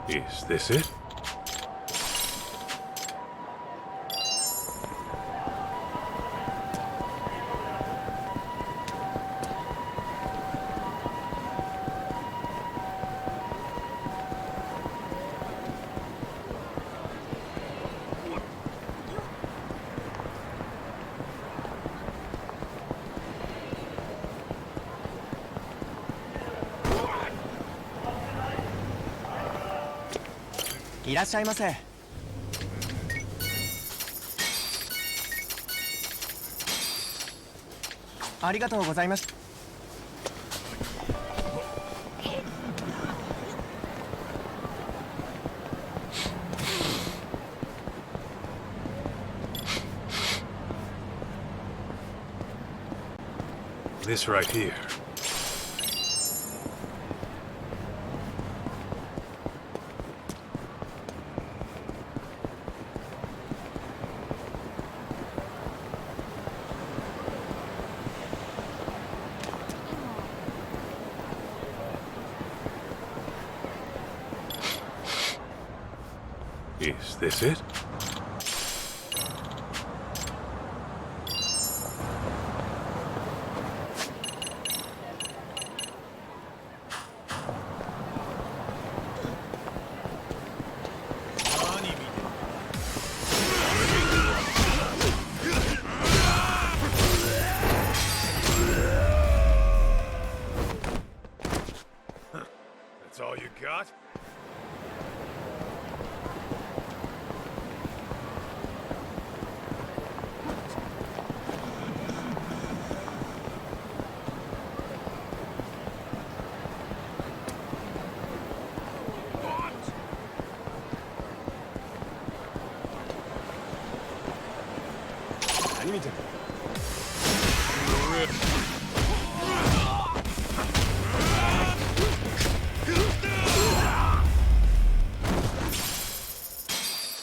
Speaker 1: Is this it?
Speaker 13: いらっしゃいませ。ありがとうございました。
Speaker 1: This right here. Is this it? That's all you got?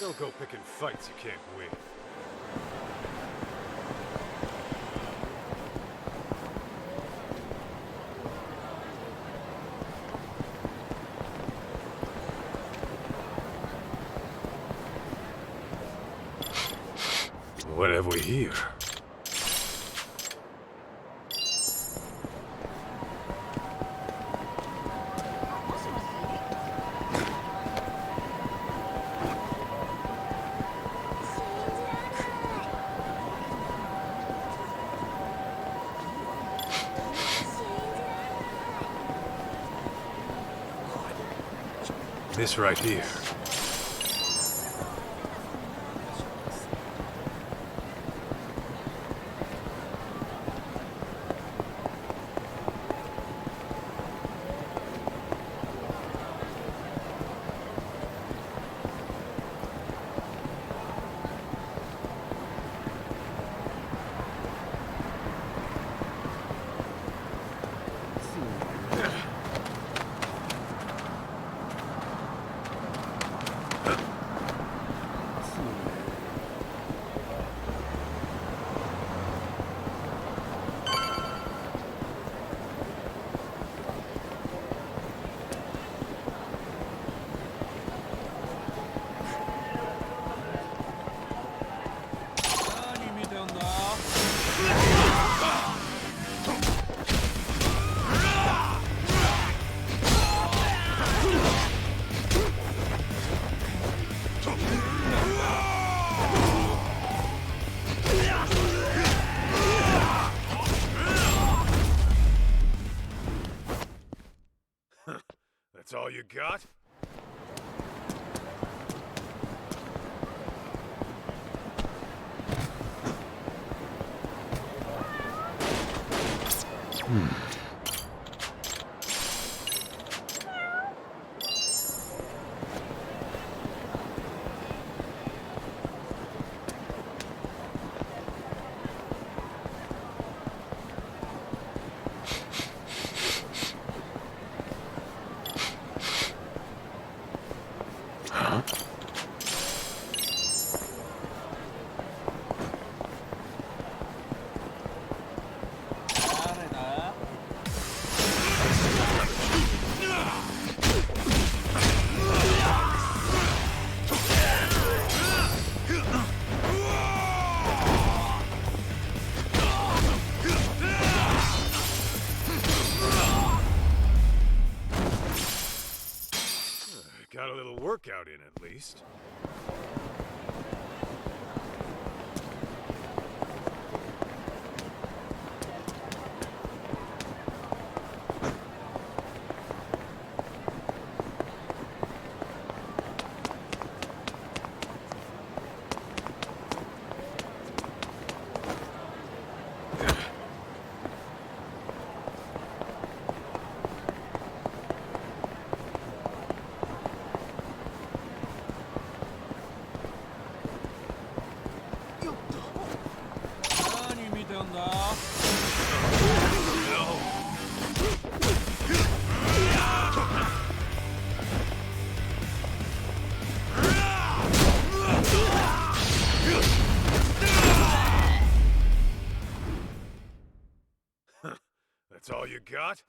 Speaker 1: Don't go picking fights you can't win. What have we here? This right here. That's all you got? Got a little workout in at least. That's all you got?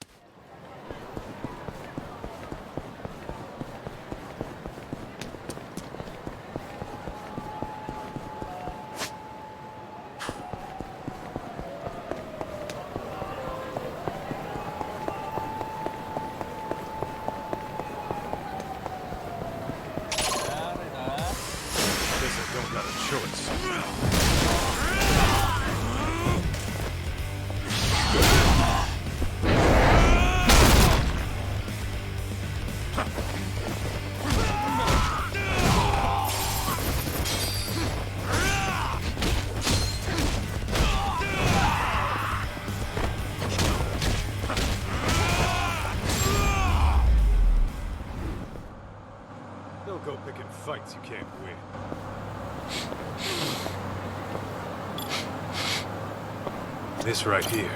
Speaker 1: chance you can't win. This right here.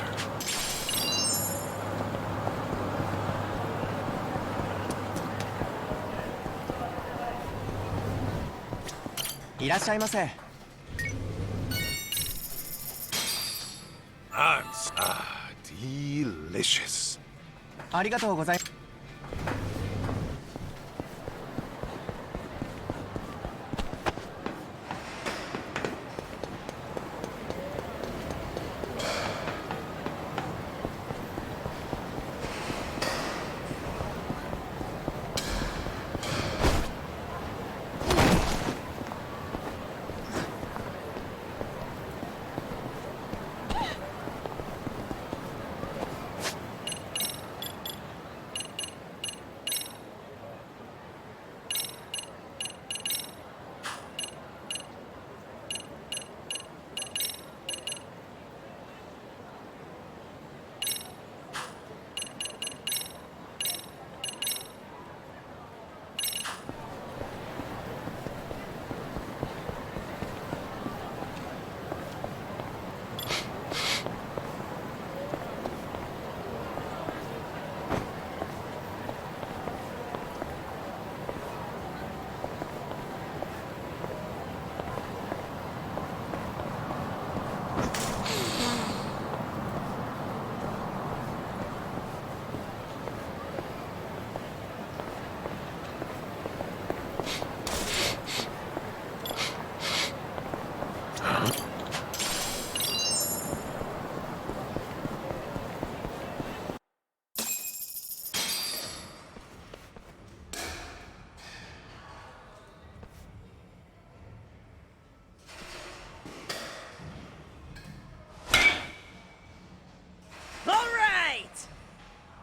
Speaker 1: Delicious.
Speaker 15: ありがとうございます。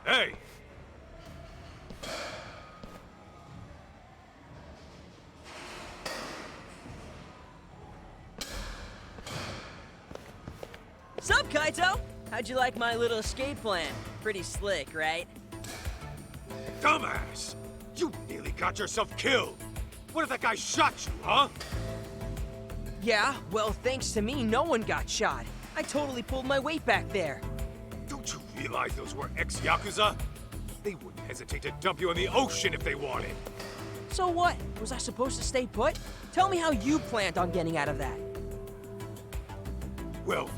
Speaker 1: Hey!
Speaker 2: Sup, Kaito? How'd you like my little escape plan? Pretty slick, right?
Speaker 1: Dumbass! You nearly got yourself killed! What if that guy shot you, huh?
Speaker 2: Yeah, well, thanks to me, no one got shot. I totally pulled my weight back there.
Speaker 1: Don't you realize those were ex-Yakuza? They wouldn't hesitate to dump you in the ocean if they wanted.
Speaker 2: So what? Was I supposed to stay put? Tell me how you planned on getting out of that.
Speaker 1: Well,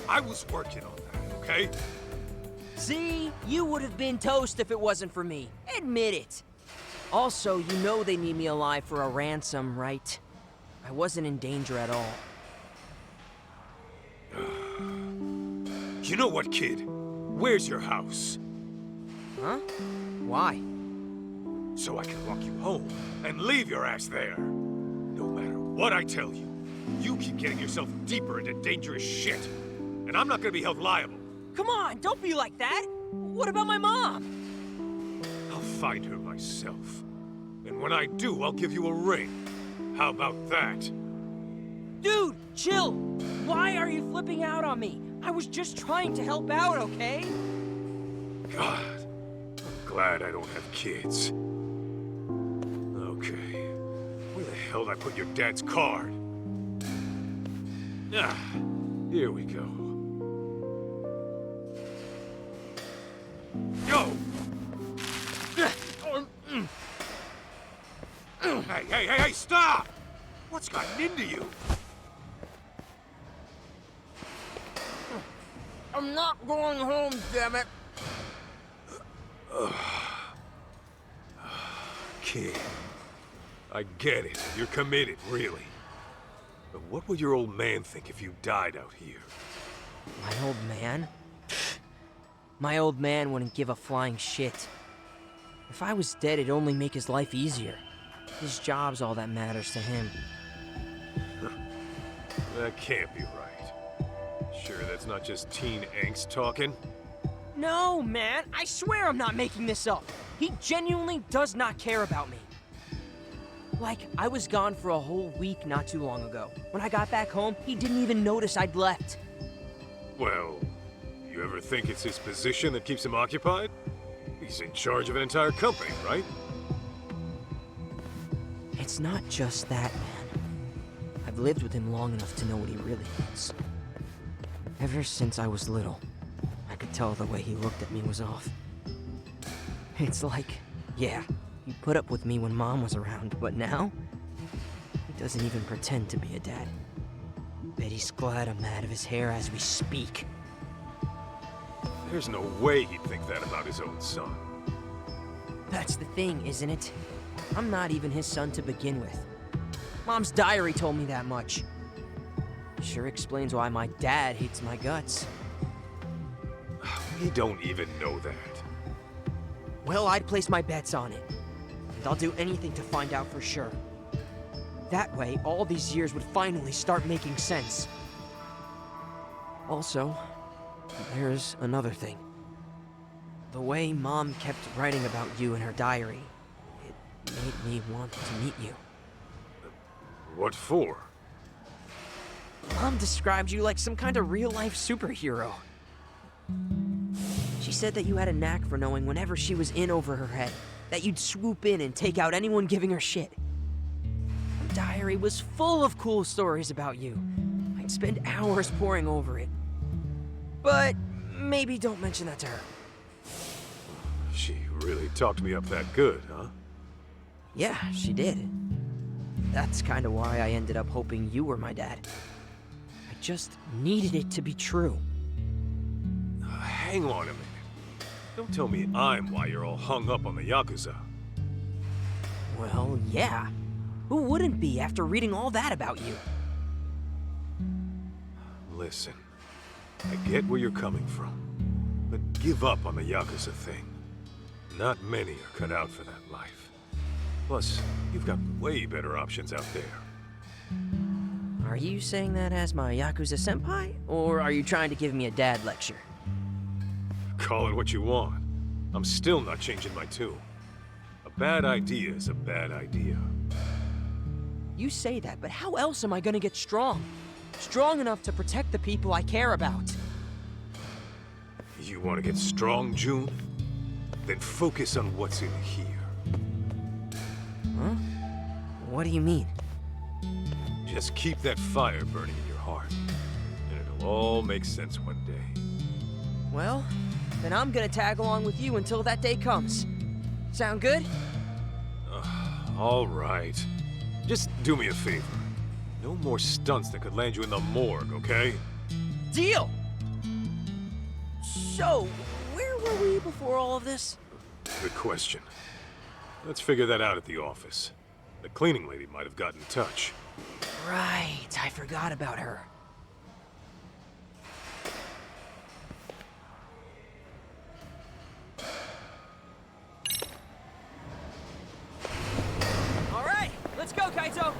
Speaker 1: I was working on that, okay?
Speaker 2: See? You would have been toast if it wasn't for me. Admit it. Also, you know they need me alive for a ransom, right? I wasn't in danger at all.
Speaker 1: You know what, kid? Where's your house?
Speaker 2: Huh? Why?
Speaker 1: So I can walk you home and leave your ass there. No matter what I tell you, you keep getting yourself deeper into dangerous shit. And I'm not gonna be held liable.
Speaker 2: Come on, don't be like that. What about my mom?
Speaker 1: I'll find her myself. And when I do, I'll give you a ring. How about that?
Speaker 2: Dude, chill. Why are you flipping out on me? I was just trying to help out, okay?
Speaker 1: God, I'm glad I don't have kids. Okay, where the hell did I put your dad's card? Ah, here we go. Yo! Hey, stop! What's gotten into you?
Speaker 2: I'm not going home, damn it.
Speaker 1: Kid, I get it. You're committed, really. But what would your old man think if you died out here?
Speaker 2: My old man? My old man wouldn't give a flying shit. If I was dead, it'd only make his life easier. His job's all that matters to him.
Speaker 1: That can't be right. Sure, that's not just teen angst talking?
Speaker 2: No, man. I swear I'm not making this up. He genuinely does not care about me. Like, I was gone for a whole week not too long ago. When I got back home, he didn't even notice I'd left.
Speaker 1: Well, you ever think it's his position that keeps him occupied? He's in charge of an entire company, right?
Speaker 2: It's not just that, man. I've lived with him long enough to know what he really is. Ever since I was little, I could tell the way he looked at me was off. It's like, yeah, he put up with me when Mom was around, but now, he doesn't even pretend to be a dad. Bet he's glad I'm out of his hair as we speak.
Speaker 1: There's no way he'd think that about his own son.
Speaker 2: That's the thing, isn't it? I'm not even his son to begin with. Mom's diary told me that much. Sure explains why my dad hates my guts.
Speaker 1: We don't even know that.
Speaker 2: Well, I'd place my bets on it. And I'll do anything to find out for sure. That way, all these years would finally start making sense. Also, there's another thing. The way Mom kept writing about you in her diary, it made me want to meet you.
Speaker 1: What for?
Speaker 2: Mom described you like some kind of real-life superhero. She said that you had a knack for knowing whenever she was in over her head, that you'd swoop in and take out anyone giving her shit. Her diary was full of cool stories about you. I'd spend hours poring over it. But maybe don't mention that to her.
Speaker 1: She really talked me up that good, huh?
Speaker 2: Yeah, she did. That's kind of why I ended up hoping you were my dad. I just needed it to be true.
Speaker 1: Hang on a minute. Don't tell me I'm why you're all hung up on the Yakuza.
Speaker 2: Well, yeah. Who wouldn't be after reading all that about you?
Speaker 1: Listen, I get where you're coming from, but give up on the Yakuza thing. Not many are cut out for that life. Plus, you've got way better options out there.
Speaker 2: Are you saying that as my Yakuza senpai, or are you trying to give me a dad lecture?
Speaker 1: Call it what you want. I'm still not changing my tune. A bad idea is a bad idea.
Speaker 2: You say that, but how else am I gonna get strong? Strong enough to protect the people I care about.
Speaker 1: You want to get strong, June? Then focus on what's in here.
Speaker 2: Huh? What do you mean?
Speaker 1: Just keep that fire burning in your heart, and it'll all make sense one day.
Speaker 2: Well, then I'm gonna tag along with you until that day comes. Sound good?
Speaker 1: All right. Just do me a favor. No more stunts that could land you in the morgue, okay?
Speaker 2: Deal! So, where were we before all of this?
Speaker 1: Good question. Let's figure that out at the office. The cleaning lady might have gotten in touch.
Speaker 2: Right, I forgot about her. All right, let's go, Kaito!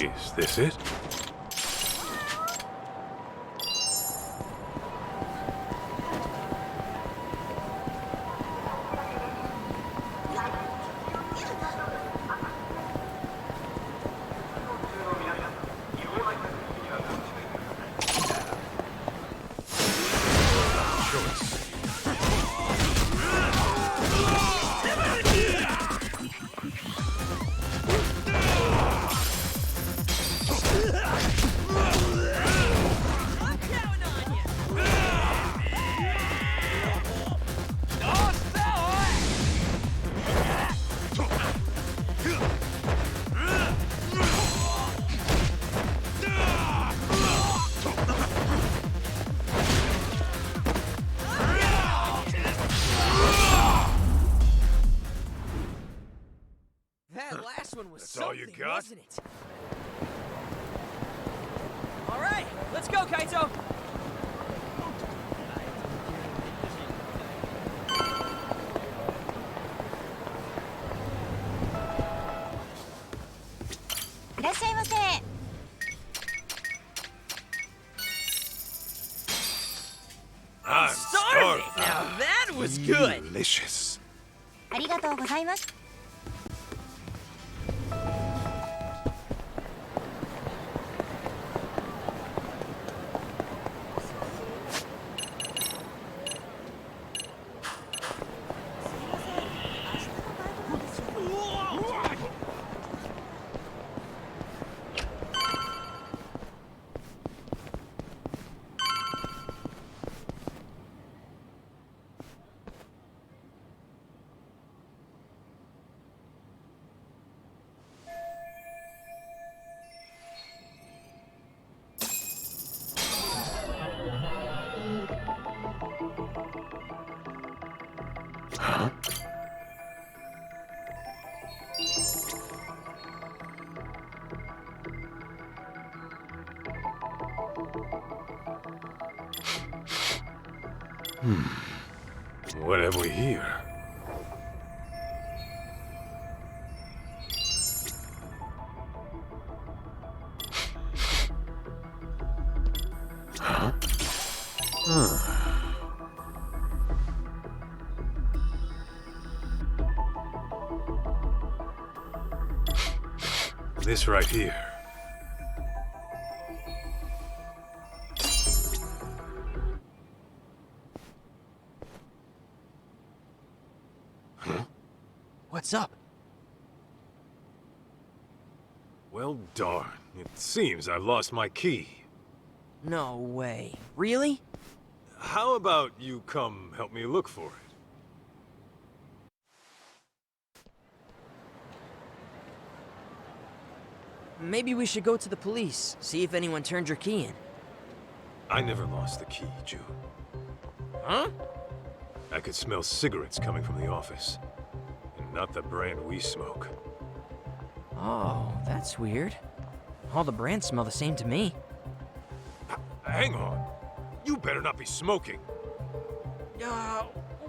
Speaker 1: Is this it? That's all you
Speaker 2: something,
Speaker 1: got?
Speaker 2: wasn't it? All right, let's go, Kaito.
Speaker 1: I'm
Speaker 2: starving. Now that was good.
Speaker 1: Delicious.
Speaker 11: ありがとうございます。
Speaker 1: What have we here? Huh? This right here.
Speaker 2: What's up?
Speaker 1: Well, darn. It seems I've lost my key.
Speaker 2: No way. Really?
Speaker 1: How about you come help me look for it?
Speaker 2: Maybe we should go to the police, see if anyone turned your key in.
Speaker 1: I never lost the key, June.
Speaker 2: Huh?
Speaker 1: I could smell cigarettes coming from the office. And not the brand we smoke.
Speaker 2: Oh, that's weird. All the brands smell the same to me.
Speaker 1: Hang on. You better not be smoking.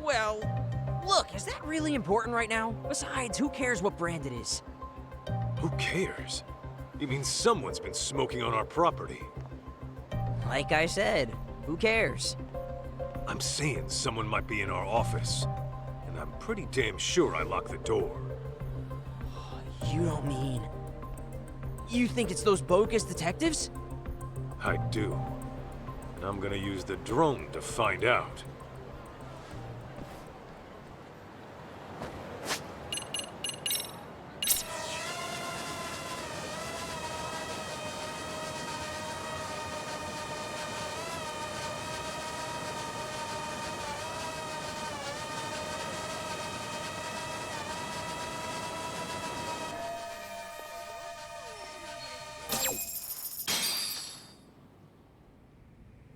Speaker 2: Well, look, is that really important right now? Besides, who cares what brand it is?
Speaker 1: Who cares? You mean someone's been smoking on our property?
Speaker 2: Like I said, who cares?
Speaker 1: I'm saying someone might be in our office. And I'm pretty damn sure I locked the door.
Speaker 2: You don't mean... You think it's those bogus detectives?
Speaker 1: I do. And I'm gonna use the drone to find out.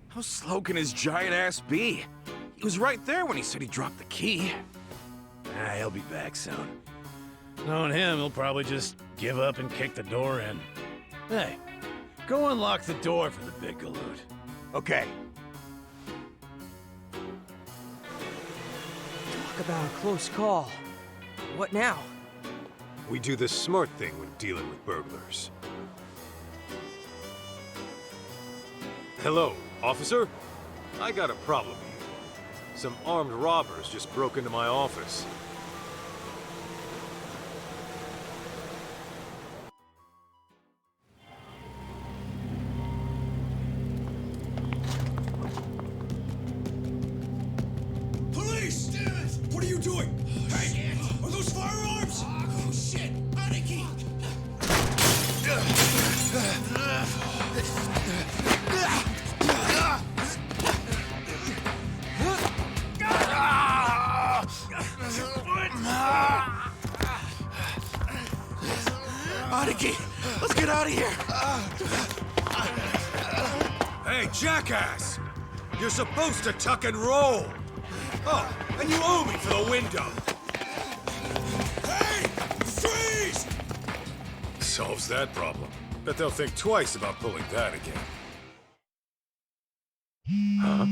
Speaker 5: How slow can his giant ass be? He was right there when he said he dropped the key. He'll be back soon. Knowing him, he'll probably just give up and kick the door in. Hey, go unlock the door for the big galoot. Okay.
Speaker 2: Talk about a close call. What now?
Speaker 1: We do the smart thing when dealing with burglars. Hello, officer? I got a problem here. Some armed robbers just broke into my office.
Speaker 16: Police! What are you doing? Hey, are those firearms? Oh, shit! Aniki!
Speaker 5: Aniki, let's get out of here!
Speaker 1: Hey, jackass! You're supposed to tuck and roll! Oh, and you owe me for the window!
Speaker 16: Hey! Freeze!
Speaker 1: Solves that problem. Bet they'll think twice about pulling that again. Huh?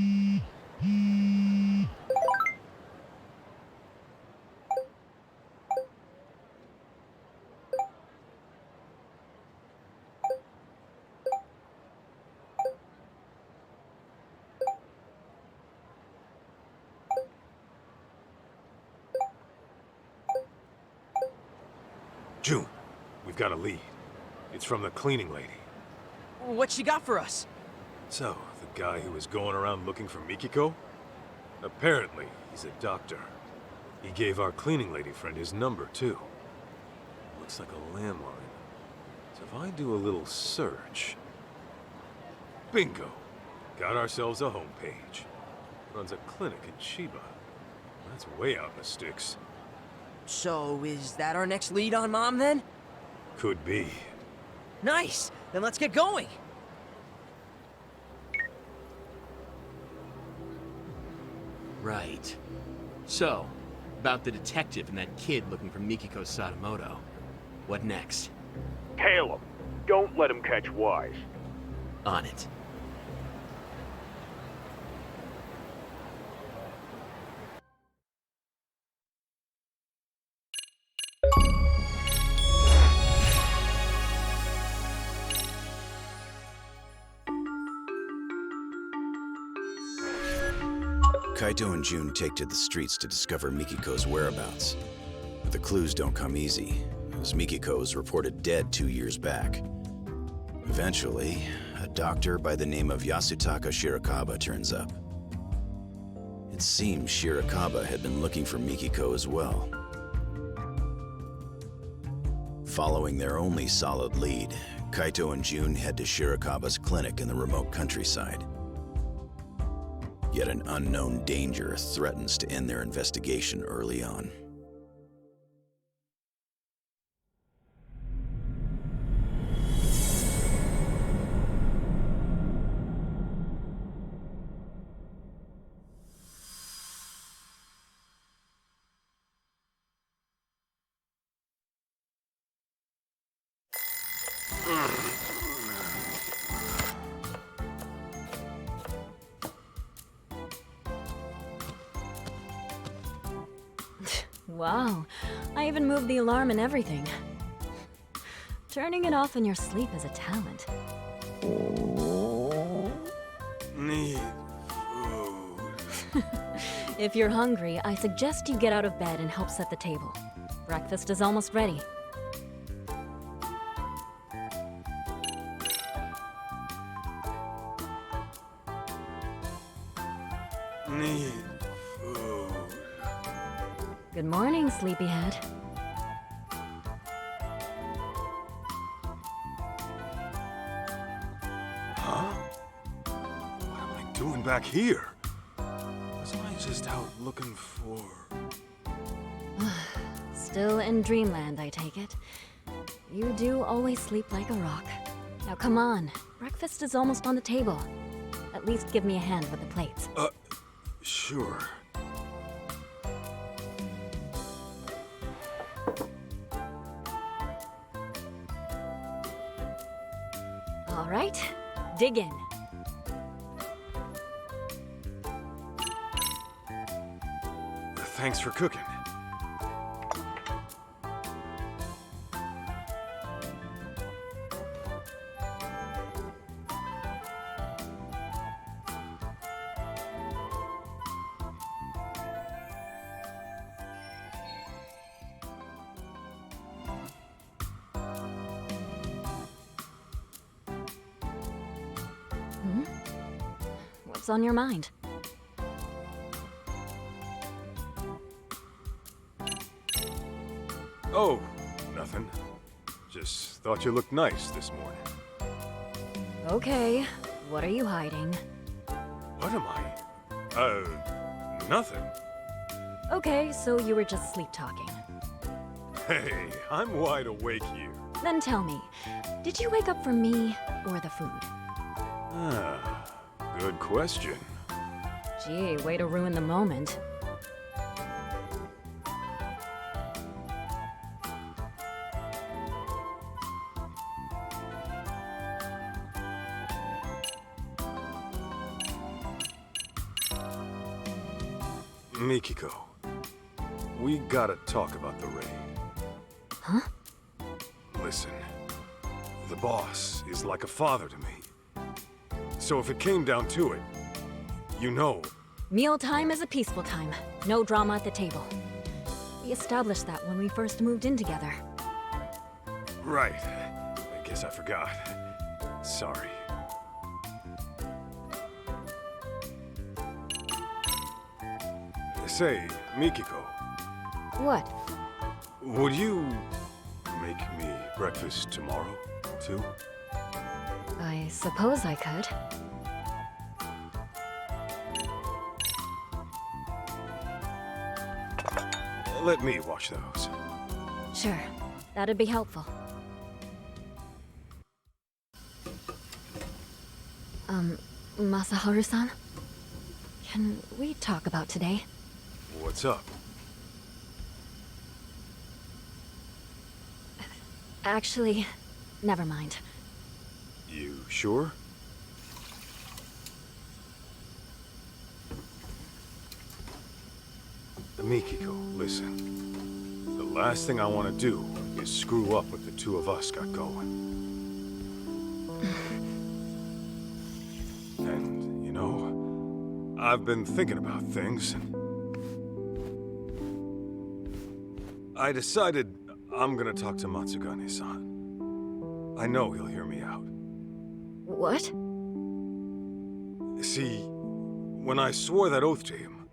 Speaker 1: June, we've got a lead. It's from the cleaning lady.
Speaker 2: What she got for us?
Speaker 1: So, the guy who was going around looking for Mikiko? Apparently, he's a doctor. He gave our cleaning lady friend his number, too. Looks like a landline. So if I do a little search... Bingo! Got ourselves a homepage. Runs a clinic in Chiba. That's way out in the sticks.
Speaker 2: So, is that our next lead on Mom, then?
Speaker 1: Could be.
Speaker 2: Nice! Then let's get going!
Speaker 17: Right. So, about the detective and that kid looking for Mikiko Sadamoto. What next?
Speaker 12: Tail him. Don't let him catch wise.
Speaker 17: On it.
Speaker 18: Kaito and June take to the streets to discover Mikiko's whereabouts. But the clues don't come easy, as Mikiko was reported dead 2 years back. Eventually, a doctor by the name of Yasutaka Shirakawa turns up. It seems Shirakawa had been looking for Mikiko as well. Following their only solid lead, Kaito and June head to Shirakawa's clinic in the remote countryside. Yet an unknown danger threatens to end their investigation early on.
Speaker 8: Wow, I even moved the alarm and everything. Turning it off in your sleep is a talent.
Speaker 1: Need food.
Speaker 8: If you're hungry, I suggest you get out of bed and help set the table. Breakfast is almost ready.
Speaker 1: Need food.
Speaker 8: Good morning, sleepyhead.
Speaker 1: Huh? What am I doing back here? Wasn't I just out looking for...
Speaker 8: Still in dreamland, I take it. You do always sleep like a rock. Now come on, breakfast is almost on the table. At least give me a hand with the plates.
Speaker 1: Sure.
Speaker 8: All right, dig in.
Speaker 1: Thanks for cooking.
Speaker 8: What's on your mind?
Speaker 1: Oh, nothing. Just thought you looked nice this morning.
Speaker 8: Okay, what are you hiding?
Speaker 1: What am I? Nothing.
Speaker 8: Okay, so you were just sleep talking.
Speaker 1: Hey, I'm wide awake here.
Speaker 8: Then tell me, did you wake up for me or the food?
Speaker 1: Ah, good question.
Speaker 8: Gee, way to ruin the moment.
Speaker 1: Mikiko, we gotta talk about the raid.
Speaker 8: Huh?
Speaker 1: Listen, the boss is like a father to me. So if it came down to it, you know...
Speaker 8: Mealtime is a peaceful time. No drama at the table. We established that when we first moved in together.
Speaker 1: Right. I guess I forgot. Sorry. Say, Mikiko.
Speaker 8: What?
Speaker 1: Would you make me breakfast tomorrow, too?
Speaker 8: I suppose I could.
Speaker 1: Let me wash those.
Speaker 8: Sure. That'd be helpful. Masaharu-san? Can we talk about today?
Speaker 1: What's up?
Speaker 8: Actually, never mind.
Speaker 1: You sure? Mikiko, listen. The last thing I want to do is screw up what the two of us got going. And, you know, I've been thinking about things, and I decided I'm gonna talk to Matsugane-san. I know he'll hear me out.
Speaker 8: What?
Speaker 1: See, when I swore that oath to him,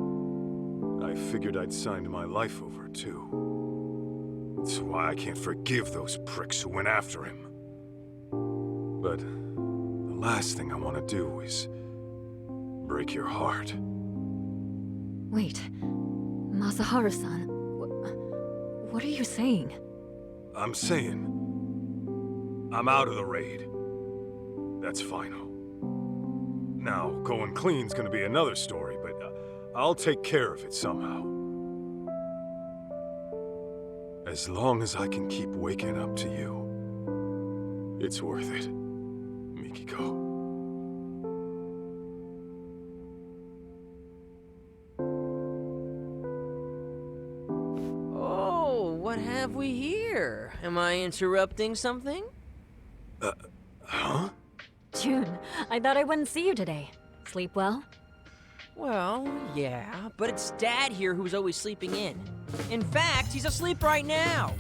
Speaker 1: I figured I'd signed my life over, too. That's why I can't forgive those pricks who went after him. But the last thing I want to do is break your heart.
Speaker 8: Wait. Masaharu-san, what are you saying?
Speaker 1: I'm saying I'm out of the raid. That's final. Now, going clean's gonna be another story, but I'll take care of it somehow. As long as I can keep waking up to you, it's worth it, Mikiko.
Speaker 2: Oh, what have we here? Am I interrupting something?
Speaker 1: Huh?
Speaker 8: June, I thought I wouldn't see you today. Sleep well?
Speaker 2: Well, yeah, but it's Dad here who's always sleeping in. In fact, he's asleep right now.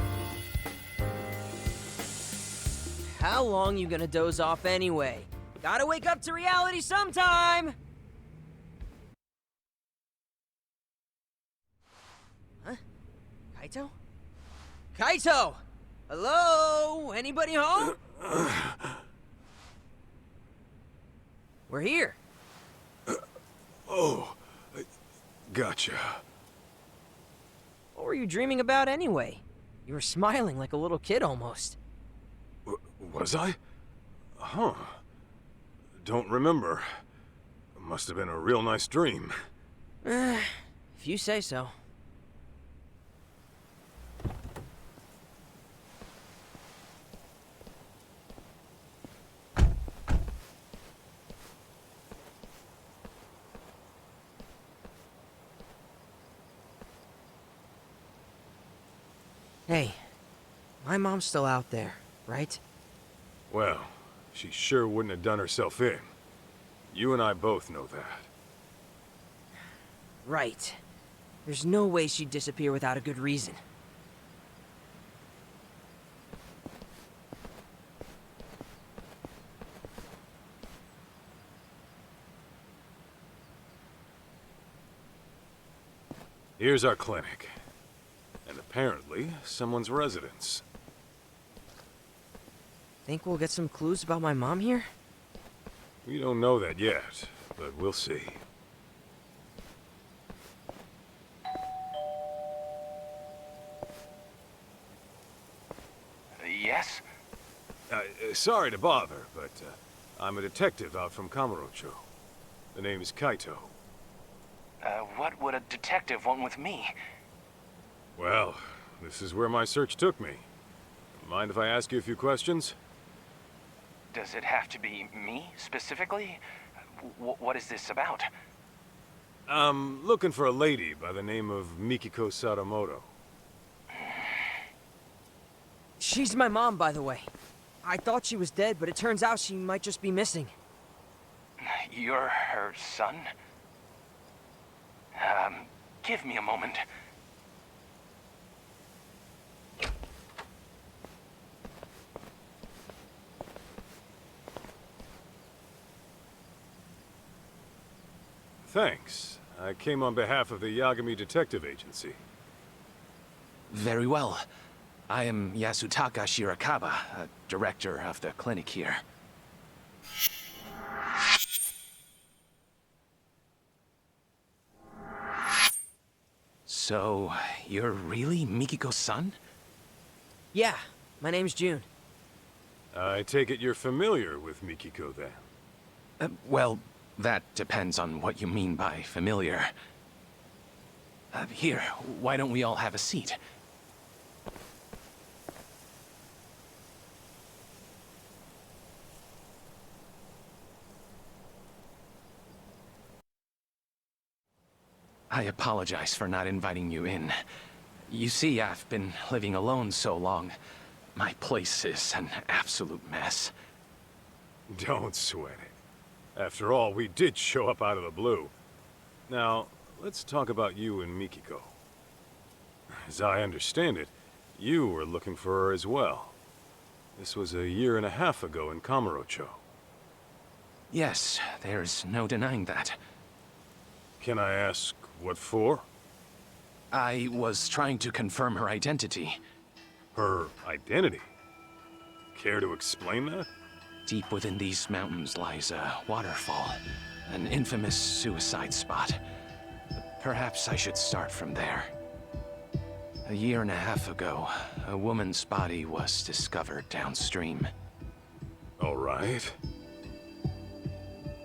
Speaker 2: How long you gonna doze off anyway? Gotta wake up to reality sometime! Huh? Kaito? Kaito! Hello? Anybody home? We're here.
Speaker 1: Oh, gotcha.
Speaker 2: What were you dreaming about anyway? You were smiling like a little kid almost.
Speaker 1: Was I? Huh. Don't remember. Must have been a real nice dream.
Speaker 2: If you say so. Hey, my mom's still out there, right?
Speaker 1: Well, she sure wouldn't have done herself in. You and I both know that.
Speaker 2: Right. There's no way she'd disappear without a good reason.
Speaker 1: Here's our clinic. And apparently, someone's residence.
Speaker 2: Think we'll get some clues about my mom here?
Speaker 1: We don't know that yet, but we'll see.
Speaker 19: Yes?
Speaker 1: Sorry to bother, but I'm a detective out from Kamurocho. The name is Kaito.
Speaker 19: What would a detective want with me?
Speaker 1: Well, this is where my search took me. Mind if I ask you a few questions?
Speaker 19: Does it have to be me, specifically? What is this about?
Speaker 1: I'm looking for a lady by the name of Mikiko Sadamoto.
Speaker 2: She's my mom, by the way. I thought she was dead, but it turns out she might just be missing.
Speaker 19: You're her son? Give me a moment.
Speaker 1: Thanks. I came on behalf of the Yagami Detective Agency.
Speaker 19: Very well. I am Yasutaka Shirakawa, director of the clinic here. So, you're really Mikiko's son?
Speaker 2: Yeah, my name's June.
Speaker 1: I take it you're familiar with Mikiko, then?
Speaker 19: Well, that depends on what you mean by familiar. Here, why don't we all have a seat? I apologize for not inviting you in. You see, I've been living alone so long. My place is an absolute mess.
Speaker 1: Don't sweat it. After all, we did show up out of the blue. Now, let's talk about you and Mikiko. As I understand it, you were looking for her as well. This was 1.5 years ago in Kamurocho.
Speaker 19: Yes, there's no denying that.
Speaker 1: Can I ask what for?
Speaker 19: I was trying to confirm her identity.
Speaker 1: Her identity? Care to explain that?
Speaker 19: Deep within these mountains lies a waterfall, an infamous suicide spot. Perhaps I should start from there. 1.5 years ago, a woman's body was discovered downstream.
Speaker 1: All right.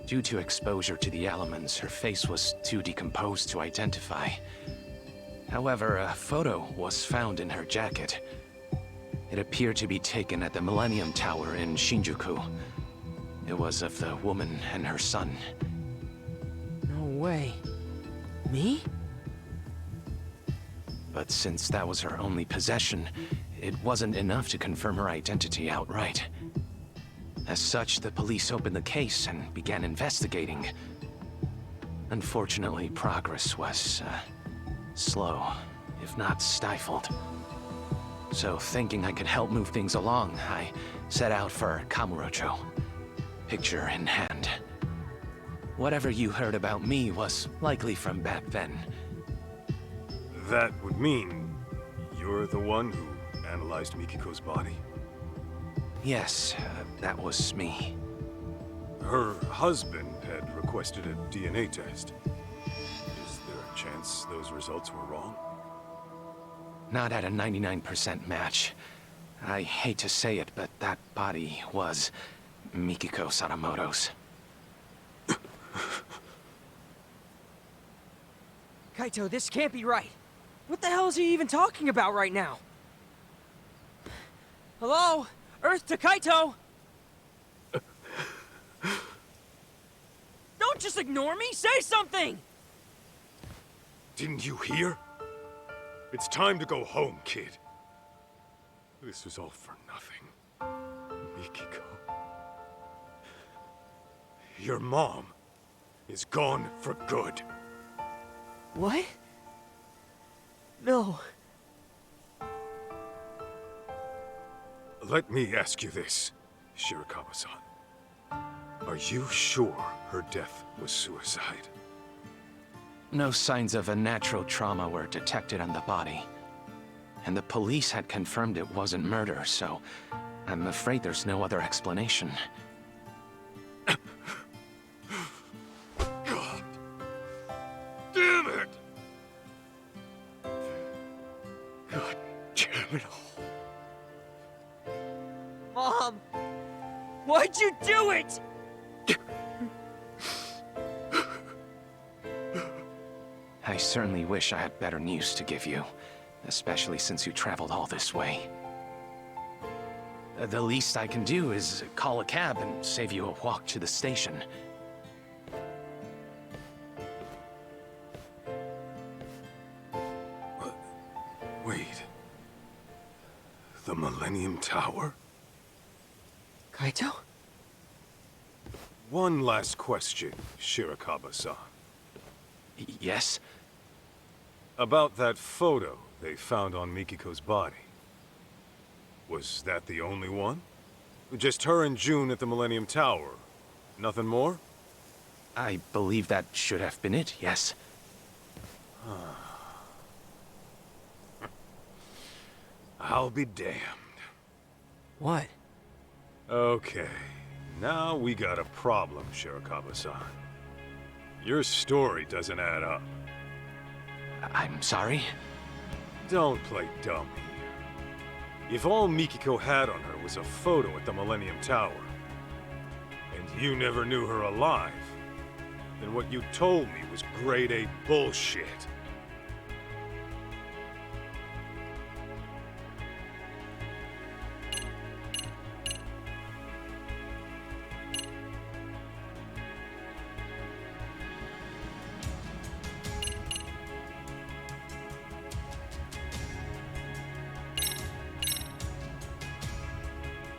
Speaker 19: Due to exposure to the elements, her face was too decomposed to identify. However, a photo was found in her jacket. It appeared to be taken at the Millennium Tower in Shinjuku. It was of the woman and her son.
Speaker 2: No way. Me?
Speaker 19: But since that was her only possession, it wasn't enough to confirm her identity outright. As such, the police opened the case and began investigating. Unfortunately, progress was, slow, if not stifled. So, thinking I could help move things along, I set out for Kamurocho, picture in hand. Whatever you heard about me was likely from back then.
Speaker 1: That would mean you're the one who analyzed Mikiko's body?
Speaker 19: Yes, that was me.
Speaker 1: Her husband had requested a DNA test. Is there a chance those results were wrong?
Speaker 19: Not at a 99% match. I hate to say it, but that body was Mikiko Sadamoto's.
Speaker 2: Kaito, this can't be right. What the hell is he even talking about right now? Hello? Earth to Kaito! Don't just ignore me! Say something!
Speaker 1: Didn't you hear? It's time to go home, kid. This was all for nothing. Mikiko. Your mom is gone for good.
Speaker 2: What? No.
Speaker 1: Let me ask you this, Shirakawa-san. Are you sure her death was suicide?
Speaker 19: No signs of a natural trauma were detected on the body. And the police had confirmed it wasn't murder, so I'm afraid there's no other explanation.
Speaker 1: God damn it! God damn it all.
Speaker 2: Mom! Why'd you do it?
Speaker 19: I certainly wish I had better news to give you, especially since you traveled all this way. The least I can do is call a cab and save you a walk to the station.
Speaker 1: Wait. The Millennium Tower?
Speaker 2: Kaito?
Speaker 1: One last question, Shirakawa-san.
Speaker 19: Yes?
Speaker 1: About that photo they found on Mikiko's body. Was that the only one? Just her and June at the Millennium Tower? Nothing more?
Speaker 19: I believe that should have been it, yes.
Speaker 1: I'll be damned.
Speaker 2: What?
Speaker 1: Okay, now we got a problem, Shirakawa-san. Your story doesn't add up.
Speaker 19: I'm sorry?
Speaker 1: Don't play dumb here. If all Mikiko had on her was a photo at the Millennium Tower, and you never knew her alive, then what you told me was grade A bullshit.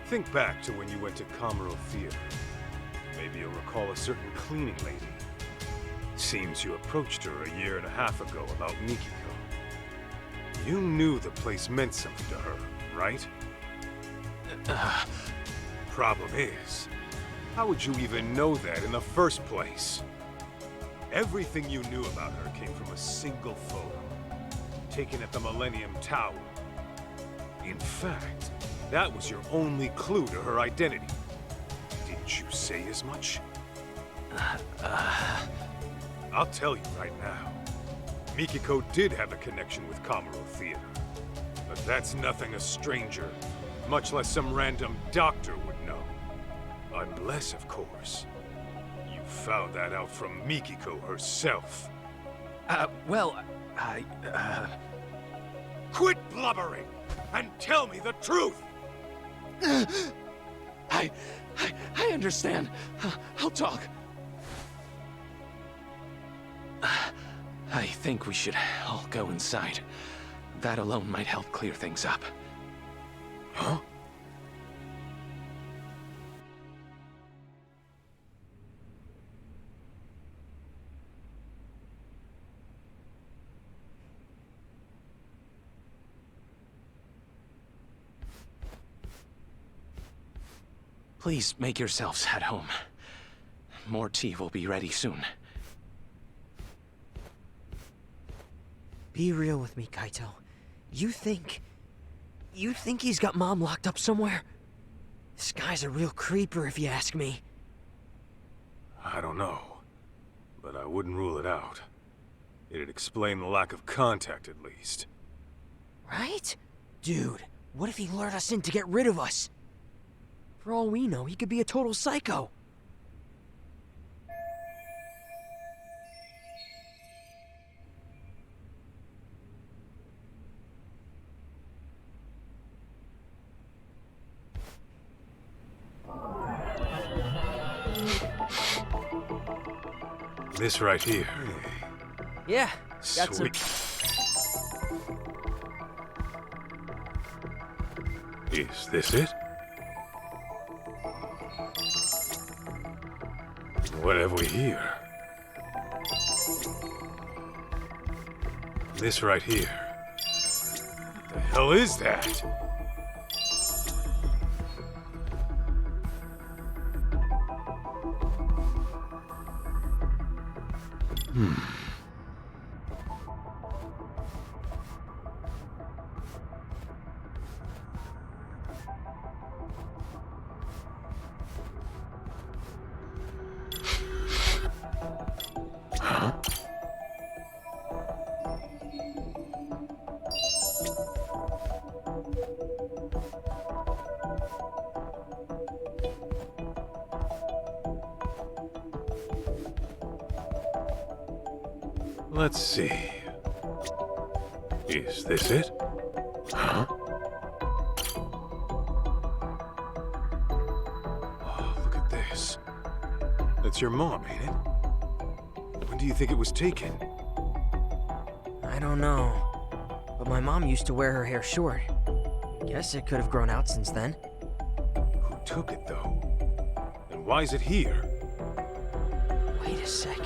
Speaker 1: Think back to when you went to Kamuro Theater. Maybe you'll recall a certain cleaning lady. Seems you approached her a year and a half ago about Mikiko. You knew the place meant something to her, right? Problem is, how would you even know that in the first place? Everything you knew about her came from a single photo, taken at the Millennium Tower. In fact, that was your only clue to her identity. Didn't you say as much? I'll tell you right now. Mikiko did have a connection with Kamuro Theater. But that's nothing a stranger, much less some random doctor would know. Unless, of course, you found that out from Mikiko herself. Quit blubbering and tell me the truth!
Speaker 19: I understand. I'll talk. I think we should all go inside. That alone might help clear things up.
Speaker 1: Huh?
Speaker 19: Please make yourselves at home. More tea will be ready soon.
Speaker 2: Be real with me, Kaito. You think he's got Mom locked up somewhere? This guy's a real creeper, if you ask me.
Speaker 1: I don't know, but I wouldn't rule it out. It'd explain the lack of contact, at least.
Speaker 2: Right? Dude, what if he lured us in to get rid of us? For all we know, he could be a total psycho.
Speaker 1: This right here.
Speaker 2: Yeah, got
Speaker 1: Sweet. Is this it? What have we here? This right here. What the hell is that? Huh? Let's see. Is this it? Huh? Oh, look at this. That's your mom, ain't it? When do you think it was taken?
Speaker 2: I don't know. But my my mom used to wear her hair short. Guess it could have grown out since then.
Speaker 1: Who took it, though? And why is it here?
Speaker 2: Wait a sec.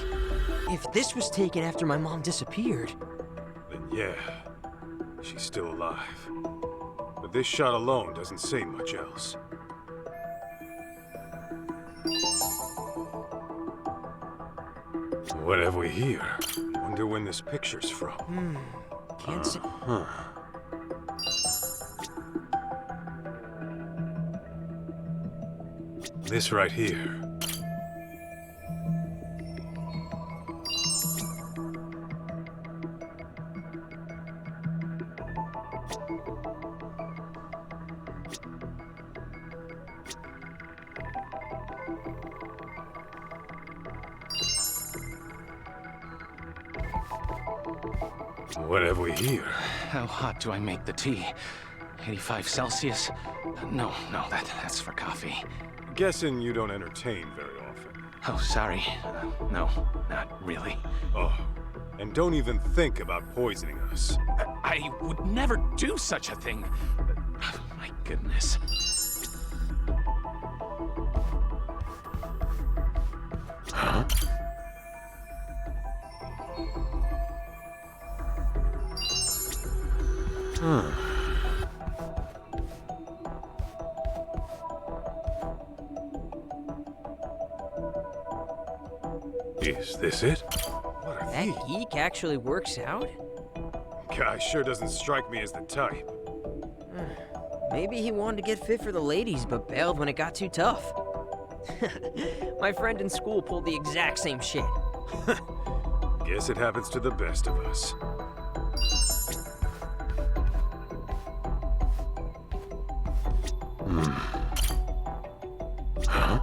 Speaker 2: If this was taken after my mom disappeared...
Speaker 1: Then yeah, she's still alive. But this shot alone doesn't say much else. What have we here? Wonder when this picture's from.
Speaker 2: Can't see...
Speaker 1: Huh. This right here. What have we here?
Speaker 19: How hot do I make the tea? 85 Celsius? No, that's for coffee.
Speaker 1: Guessing you don't entertain very often.
Speaker 19: Oh, sorry. No, not really.
Speaker 1: Oh, and don't even think about poisoning us.
Speaker 19: I would never do such a thing. My goodness.
Speaker 1: Huh? Is this it? What are
Speaker 2: That
Speaker 1: these?
Speaker 2: geek actually works out?
Speaker 1: Guy sure doesn't strike me as the type.
Speaker 2: Maybe he wanted to get fit for the ladies, but bailed when it got too tough. My friend in school pulled the exact same shit.
Speaker 1: Guess it happens to the best of us. Huh?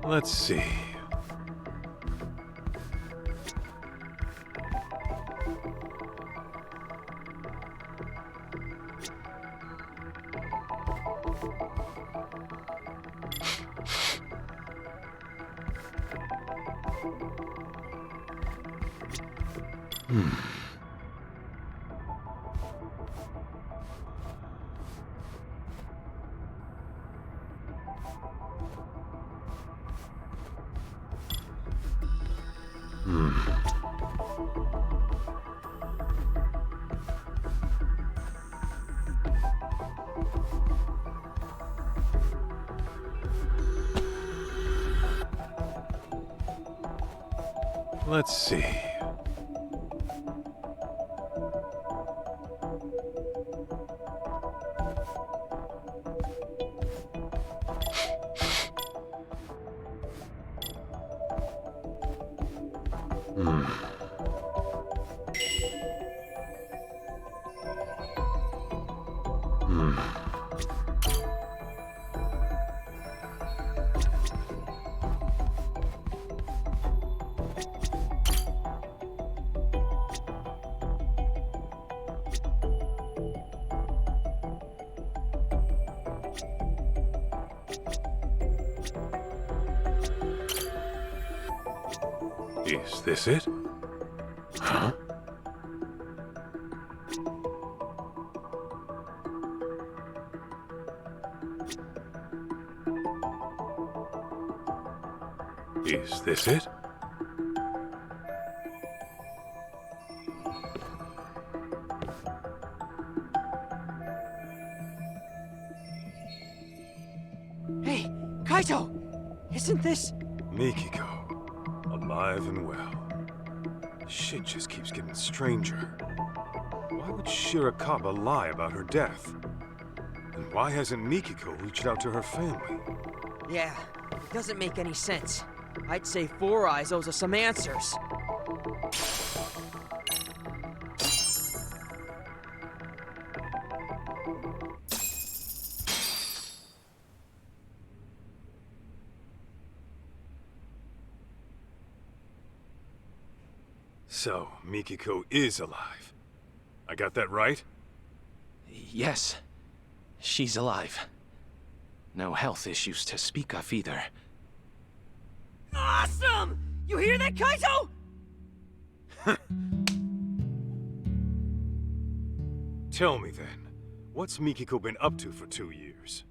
Speaker 1: Let's see. Let's see. Is this it? Huh? Is this it?
Speaker 2: Hey, Kaito! Isn't this...
Speaker 1: Mikiko. Alive and well. Shit just keeps getting stranger. Shirakawa lie about her death? And why hasn't Mikiko reached out to her family?
Speaker 2: Yeah, it doesn't make any sense. I'd say Four Eyes owes us some answers.
Speaker 1: So, Mikiko is alive. I got that right?
Speaker 19: Yes. She's alive. No health issues to speak of either.
Speaker 2: Awesome! You hear that, Kaito?
Speaker 1: Tell me then, what's Mikiko been up to for 2 years?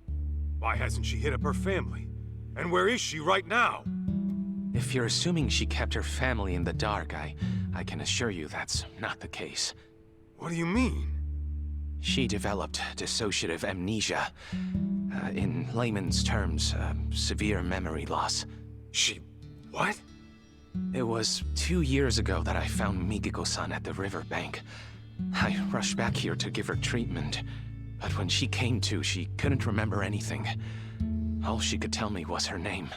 Speaker 1: Why hasn't she hit up her family? And where is she right now?
Speaker 19: If you're assuming she kept her family in the dark, I can assure you that's not the case.
Speaker 1: What do you mean?
Speaker 19: She developed dissociative amnesia. In layman's terms, severe memory loss.
Speaker 1: She... what?
Speaker 19: It was 2 years ago that I found Mikiko-san at the riverbank. I rushed back here to give her treatment, but when she came to, she couldn't remember anything. All she could tell me was her name.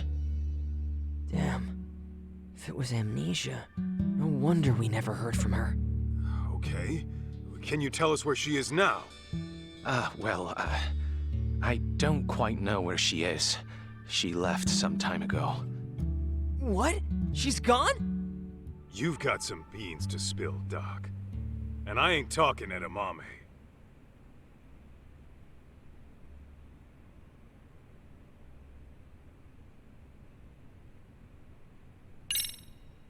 Speaker 2: Damn. If it was amnesia, no wonder we never heard from her.
Speaker 1: Okay. Can you tell us where she is now?
Speaker 19: I don't quite know where she is. She left some time ago.
Speaker 2: What? She's gone?
Speaker 1: You've got some beans to spill, Doc. And I ain't talking edamame.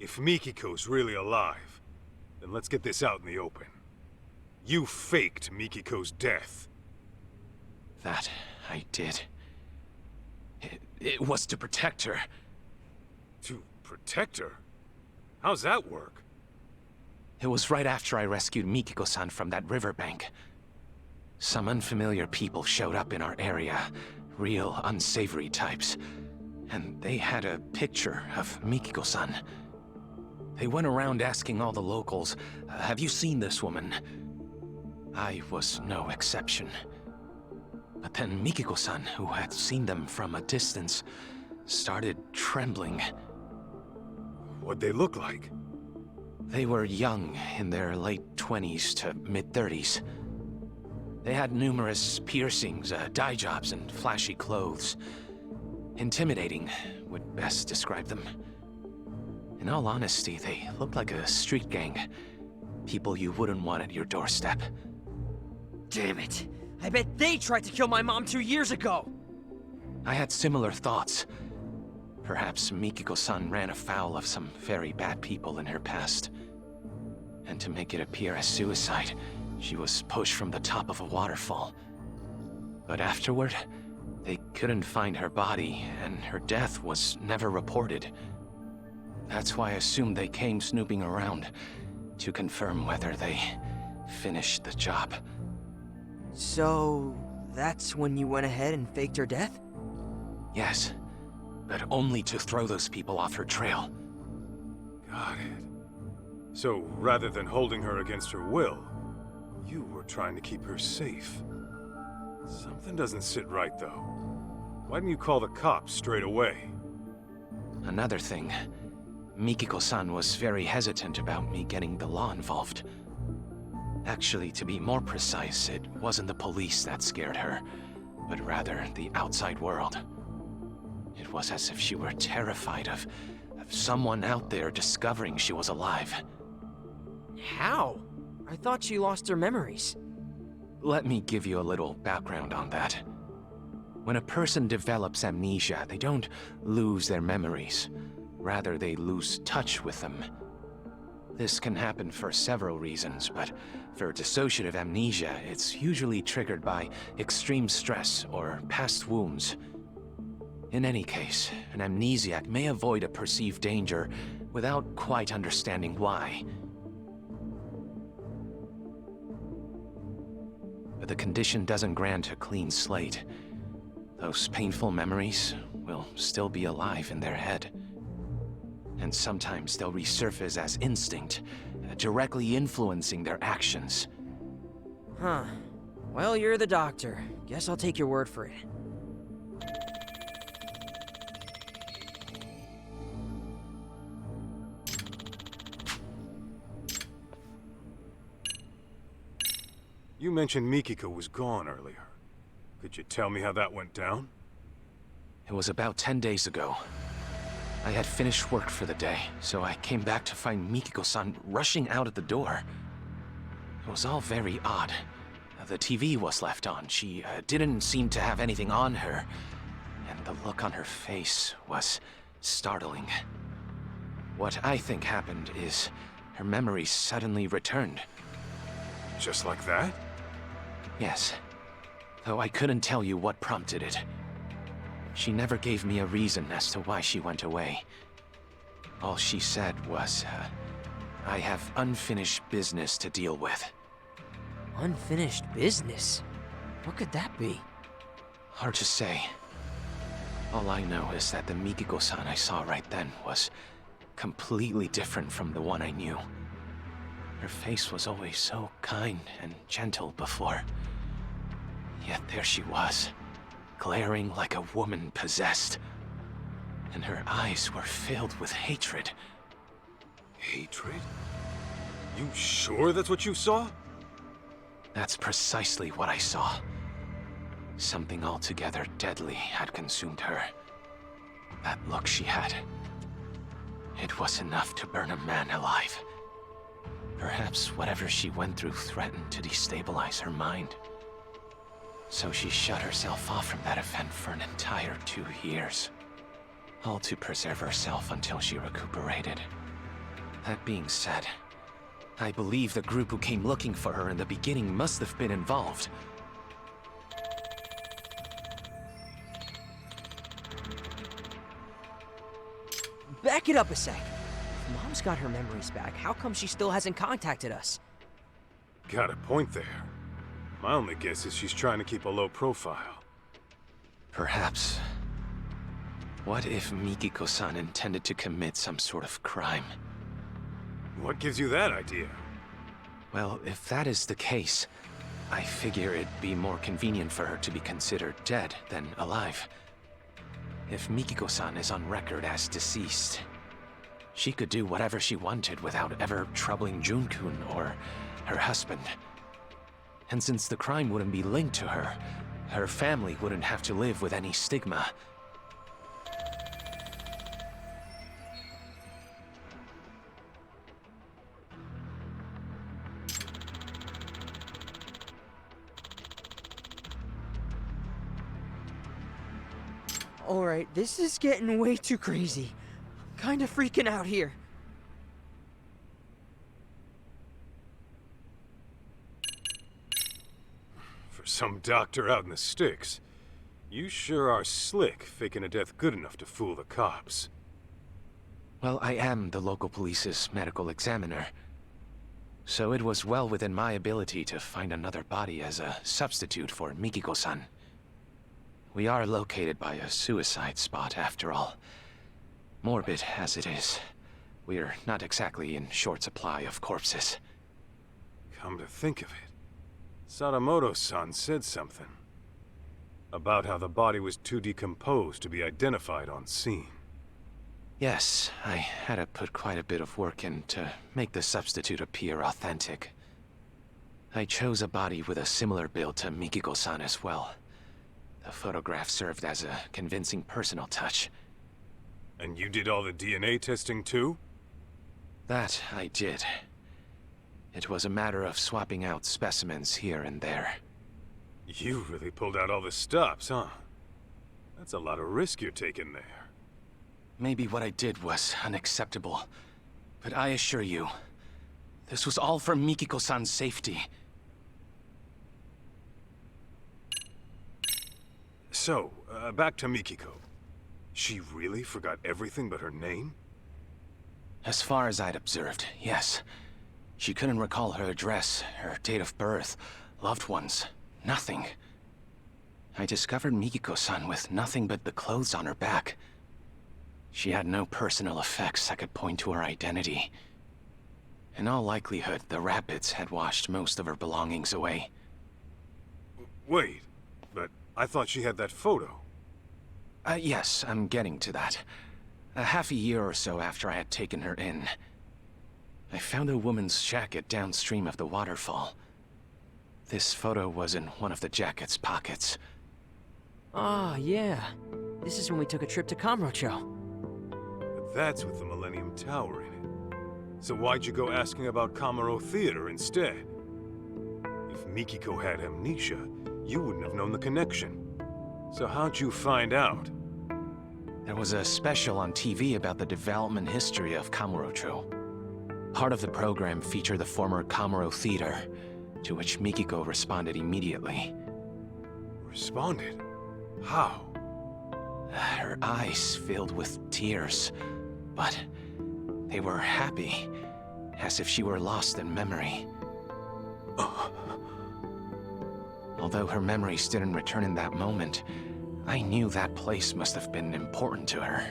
Speaker 1: If Mikiko's really alive, then let's get this out in the open. You faked Mikiko's death.
Speaker 19: That I did. It was to protect her.
Speaker 1: To protect her? How's that work?
Speaker 19: It was right after I rescued Mikiko-san from that riverbank. Some unfamiliar people showed up in our area. Real unsavory types. And they had a picture of Mikiko-san. They went around asking all the locals, have you seen this woman? I was no exception. But then Mikiko-san, who had seen them from a distance, started trembling.
Speaker 1: What'd they look like?
Speaker 19: They were young, in their late 20s to mid-30s. They had numerous piercings, dye jobs, and flashy clothes. Intimidating would best describe them. In all honesty, they looked like a street gang. People you wouldn't want at your doorstep.
Speaker 2: Damn it! I bet they tried to kill my mom 2 years ago!
Speaker 19: I had similar thoughts. Perhaps Mikiko-san ran afoul of some very bad people in her past. And to make it appear as suicide, she was pushed from the top of a waterfall. But afterward, they couldn't find her body, and her death was never reported. That's why I assumed they came snooping around to confirm whether they finished the job.
Speaker 2: So, that's when you went ahead and faked her death?
Speaker 19: Yes, but only to throw those people off her trail.
Speaker 1: Got it. So, rather than holding her against her will, you were trying to keep her safe. Something doesn't sit right, though. Why didn't you call the cops straight away?
Speaker 19: Another thing, Mikiko-san was very hesitant about me getting the law involved. Actually, to be more precise, it wasn't the police that scared her, but rather the outside world. It was as if she were terrified of someone out there discovering she was alive.
Speaker 2: How? I thought she lost her memories.
Speaker 19: Let me give you a little background on that. When a person develops amnesia, they don't lose their memories. Rather, they lose touch with them. This can happen for several reasons, but for dissociative amnesia, it's usually triggered by extreme stress or past wounds. In any case, an amnesiac may avoid a perceived danger without quite understanding why. But the condition doesn't grant a clean slate. Those painful memories will still be alive in their head. And sometimes they'll resurface as instinct, directly influencing their actions.
Speaker 2: Huh. Well, you're the doctor. Guess I'll take your word for it.
Speaker 1: You mentioned Mikiko was gone earlier. Could you tell me how that went down?
Speaker 19: It was about 10 days ago. I had finished work for the day, so I came back to find Mikiko-san rushing out of the door. It was all very odd. The TV was left on. She didn't seem to have anything on her, and the look on her face was startling. What I think happened is her memory suddenly returned.
Speaker 1: Just like that?
Speaker 19: Yes. Though I couldn't tell you what prompted it. She never gave me a reason as to why she went away. All she said was, I have unfinished business to deal with.
Speaker 2: Unfinished business? What could that be?
Speaker 19: Hard to say. All I know is that the Mikiko-san I saw right then was completely different from the one I knew. Her face was always so kind and gentle before. Yet there she was, glaring like a woman possessed. And her eyes were filled with hatred.
Speaker 1: Hatred? You sure that's what you saw?
Speaker 19: That's precisely what I saw. Something altogether deadly had consumed her. That look she had. It was enough to burn a man alive. Perhaps whatever she went through threatened to destabilize her mind. So she shut herself off from that event for an entire 2 years. All to preserve herself until she recuperated. That being said, I believe the group who came looking for her in the beginning must have been involved.
Speaker 2: Back it up a sec. If Mom's got her memories back, how come she still hasn't contacted us?
Speaker 1: Got a point there. My only guess is she's trying to keep a low profile.
Speaker 19: Perhaps. What if Mikiko-san intended to commit some sort of crime?
Speaker 1: What gives you that idea?
Speaker 19: Well, if that is the case, I figure it'd be more convenient for her to be considered dead than alive. If Mikiko-san is on record as deceased, she could do whatever she wanted without ever troubling Jun-kun or her husband. And since the crime wouldn't be linked to her, her family wouldn't have to live with any stigma.
Speaker 2: Alright, this is getting way too crazy. I'm kinda freaking out here.
Speaker 1: For some doctor out in the sticks, you sure are slick faking a death good enough to fool the cops.
Speaker 19: Well, I am the local police's medical examiner. So it was well within my ability to find another body as a substitute for Mikiko-san. We are located by a suicide spot, after all. Morbid as it is, we're not exactly in short supply of corpses.
Speaker 1: Come to think of it, Sadamoto-san said something about how the body was too decomposed to be identified on scene.
Speaker 19: Yes, I had to put quite a bit of work in to make the substitute appear authentic. I chose a body with a similar build to Mikiko-san as well. The photograph served as a convincing personal touch.
Speaker 1: And you did all the DNA testing too?
Speaker 19: That I did. It was a matter of swapping out specimens here and there.
Speaker 1: You really pulled out all the stops, huh? That's a lot of risk you're taking there.
Speaker 19: Maybe what I did was unacceptable, but I assure you, this was all for Mikiko-san's safety.
Speaker 1: So, back to Mikiko. She really forgot everything but her name?
Speaker 19: As far as I'd observed, yes. She couldn't recall her address, her date of birth, loved ones, nothing. I discovered Mikiko-san with nothing but the clothes on her back. She had no personal effects that could point to her identity. In all likelihood, the rapids had washed most of her belongings away.
Speaker 1: Wait, but I thought she had that photo.
Speaker 19: Yes, I'm getting to that. A half a year or so after I had taken her in, I found a woman's jacket downstream of the waterfall. This photo was in one of the jacket's pockets.
Speaker 2: Ah, yeah. This is when we took a trip to Kamurocho.
Speaker 1: But that's with the Millennium Tower in it. So why'd you go asking about Kamuro Theater instead? If Mikiko had amnesia, you wouldn't have known the connection. So how'd you find out?
Speaker 19: There was a special on TV about the development history of Kamurocho. Part of the program featured the former Kamuro Theater, to which Mikiko responded immediately.
Speaker 1: Responded? How?
Speaker 19: Her eyes filled with tears, but they were happy, as if she were lost in memory. Although her memories didn't return in that moment, I knew that place must have been important to her.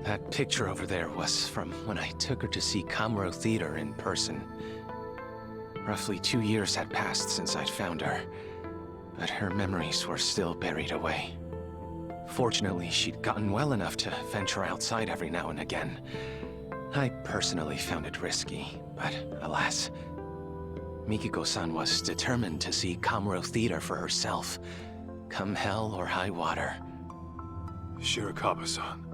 Speaker 19: That picture over there was from when I took her to see Kamuro Theater in person. Roughly 2 years had passed since I'd found her, but her memories were still buried away. Fortunately, she'd gotten well enough to venture outside every now and again. I personally found it risky, but alas, Mikiko-san was determined to see Kamuro Theater for herself, come hell or high water.
Speaker 1: Shirakawa-san,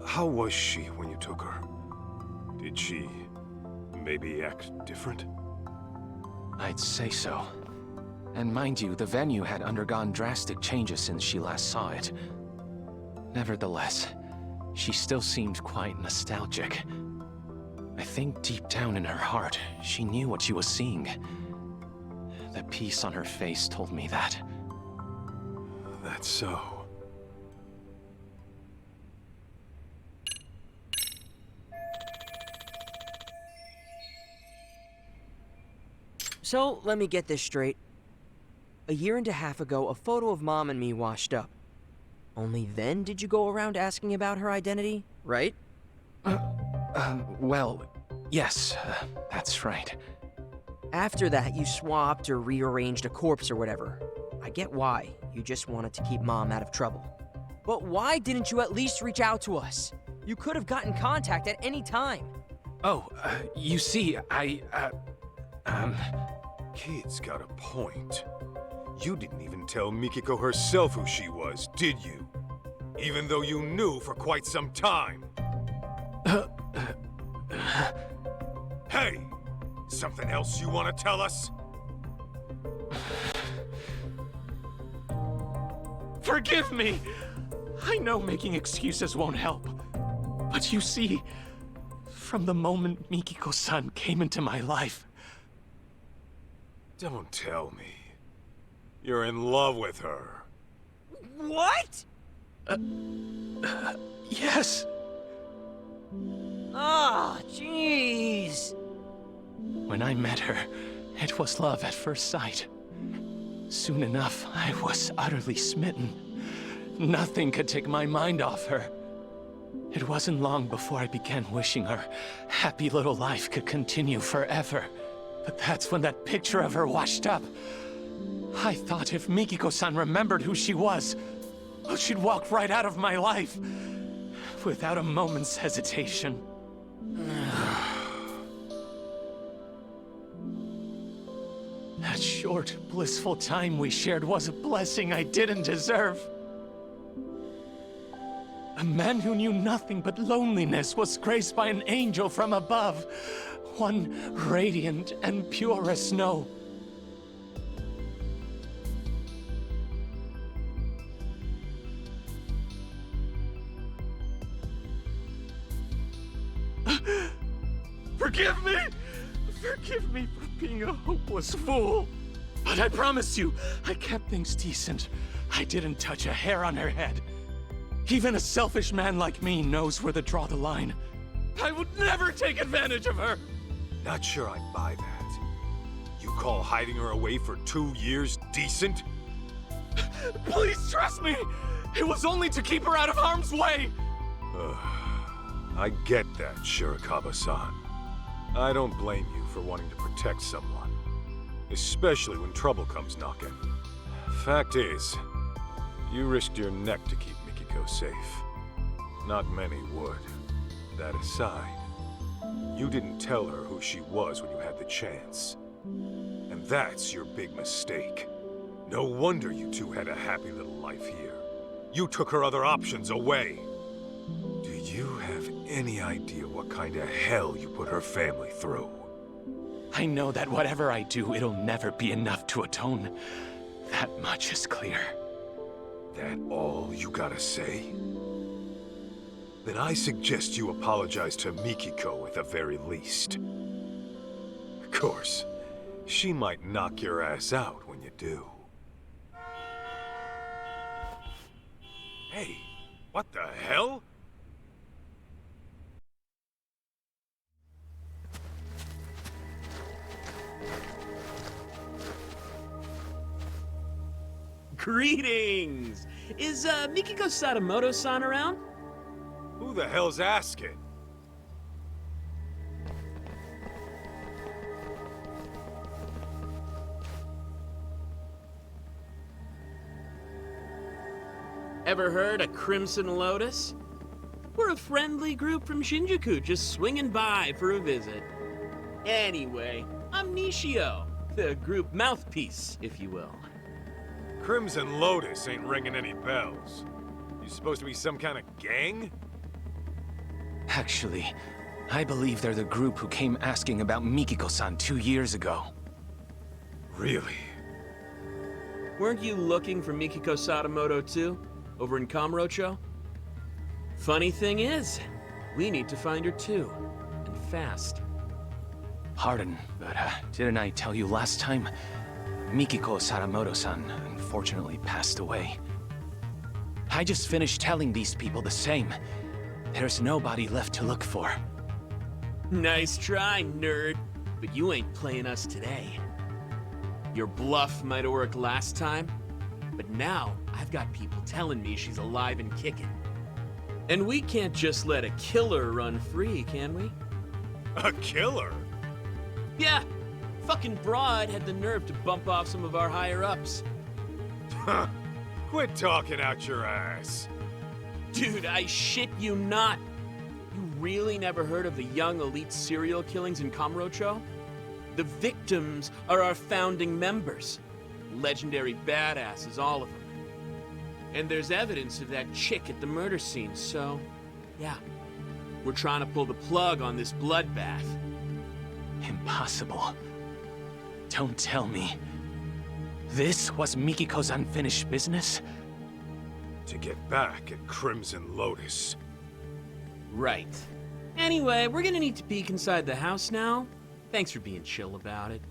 Speaker 1: how was she when you took her? Did she maybe act different?
Speaker 19: I'd say so. And mind you, the venue had undergone drastic changes since she last saw it. Nevertheless, she still seemed quite nostalgic. I think deep down in her heart, she knew what she was seeing. The peace on her face told me that.
Speaker 1: That's so.
Speaker 2: So, let me get this straight. A year and a half ago, a photo of Mom and me washed up. Only then did you go around asking about her identity, right?
Speaker 19: Well, yes, that's right.
Speaker 2: After that, you swapped or rearranged a corpse or whatever. I get why. You just wanted to keep Mom out of trouble. But why didn't you at least reach out to us? You could have gotten contact at any time.
Speaker 19: Oh, you see,
Speaker 1: Kid's got a point. You didn't even tell Mikiko herself who she was, did you? Even though you knew for quite some time. Hey! Something else you want to tell us?
Speaker 19: Forgive me! I know making excuses won't help. But you see, from the moment Mikiko-san came into my life...
Speaker 1: Don't tell me. You're in love with her.
Speaker 2: What?
Speaker 19: Yes.
Speaker 2: Ah, jeez.
Speaker 19: When I met her, it was love at first sight. Soon enough, I was utterly smitten. Nothing could take my mind off her. It wasn't long before I began wishing her happy little life could continue forever. But that's when that picture of her washed up. I thought if Mikiko-san remembered who she was, she'd walk right out of my life, without a moment's hesitation. That short, blissful time we shared was a blessing I didn't deserve. A man who knew nothing but loneliness was graced by an angel from above, one radiant and pure as snow. Forgive me! Forgive me for being a hopeless fool. But I promise you, I kept things decent. I didn't touch a hair on her head. Even a selfish man like me knows where to draw the line. I would never take advantage of her!
Speaker 1: Not sure I buy that. You call hiding her away for 2 years decent?
Speaker 19: Please trust me! It was only to keep her out of harm's way!
Speaker 1: I get that, Shirakawa-san. I don't blame you for wanting to protect someone, especially when trouble comes knocking. Fact is, you risked your neck to keep Mikiko safe. Not many would. That aside, you didn't tell her who she was when you had the chance. And that's your big mistake. No wonder you two had a happy little life here. You took her other options away. Do you have any idea what kind of hell you put her family through?
Speaker 19: I know that whatever I do, it'll never be enough to atone. That much is clear.
Speaker 1: That all you gotta say? Then I suggest you apologize to Mikiko at the very least. Of course, she might knock your ass out when you do. Hey, what the hell?
Speaker 17: Greetings! Is Mikiko Sadamoto-san around?
Speaker 1: Who the hell's asking?
Speaker 17: Ever heard of Crimson Lotus? We're a friendly group from Shinjuku just swinging by for a visit. Anyway, I'm Nishio, the group mouthpiece, if you will.
Speaker 1: Crimson Lotus ain't ringing any bells. You supposed to be some kind of gang?
Speaker 19: Actually, I believe they're the group who came asking about Mikiko-san 2 years ago.
Speaker 1: Really?
Speaker 17: Weren't you looking for Mikiko Sadamoto too, over in Kamurocho? Funny thing is, we need to find her too, and fast.
Speaker 19: Pardon, but didn't I tell you last time? Mikiko Sadamoto-san unfortunately passed away. I just finished telling these people the same. There's nobody left to look for.
Speaker 17: Nice try, nerd. But you ain't playing us today. Your bluff might have worked last time, but now I've got people telling me she's alive and kicking. And we can't just let a killer run free, can we?
Speaker 1: A killer?
Speaker 17: Yeah. Fucking broad had the nerve to bump off some of our higher-ups.
Speaker 1: Huh. Quit talking out your ass.
Speaker 17: Dude, I shit you not. You really never heard of the young elite serial killings in Kamurocho? The victims are our founding members. Legendary badasses, all of them. And there's evidence of that chick at the murder scene, so... yeah. We're trying to pull the plug on this bloodbath.
Speaker 19: Impossible. Don't tell me. This was Mikiko's unfinished business?
Speaker 1: To get back at Crimson Lotus.
Speaker 17: Right. Anyway, we're gonna need to peek inside the house now. Thanks for being chill about it.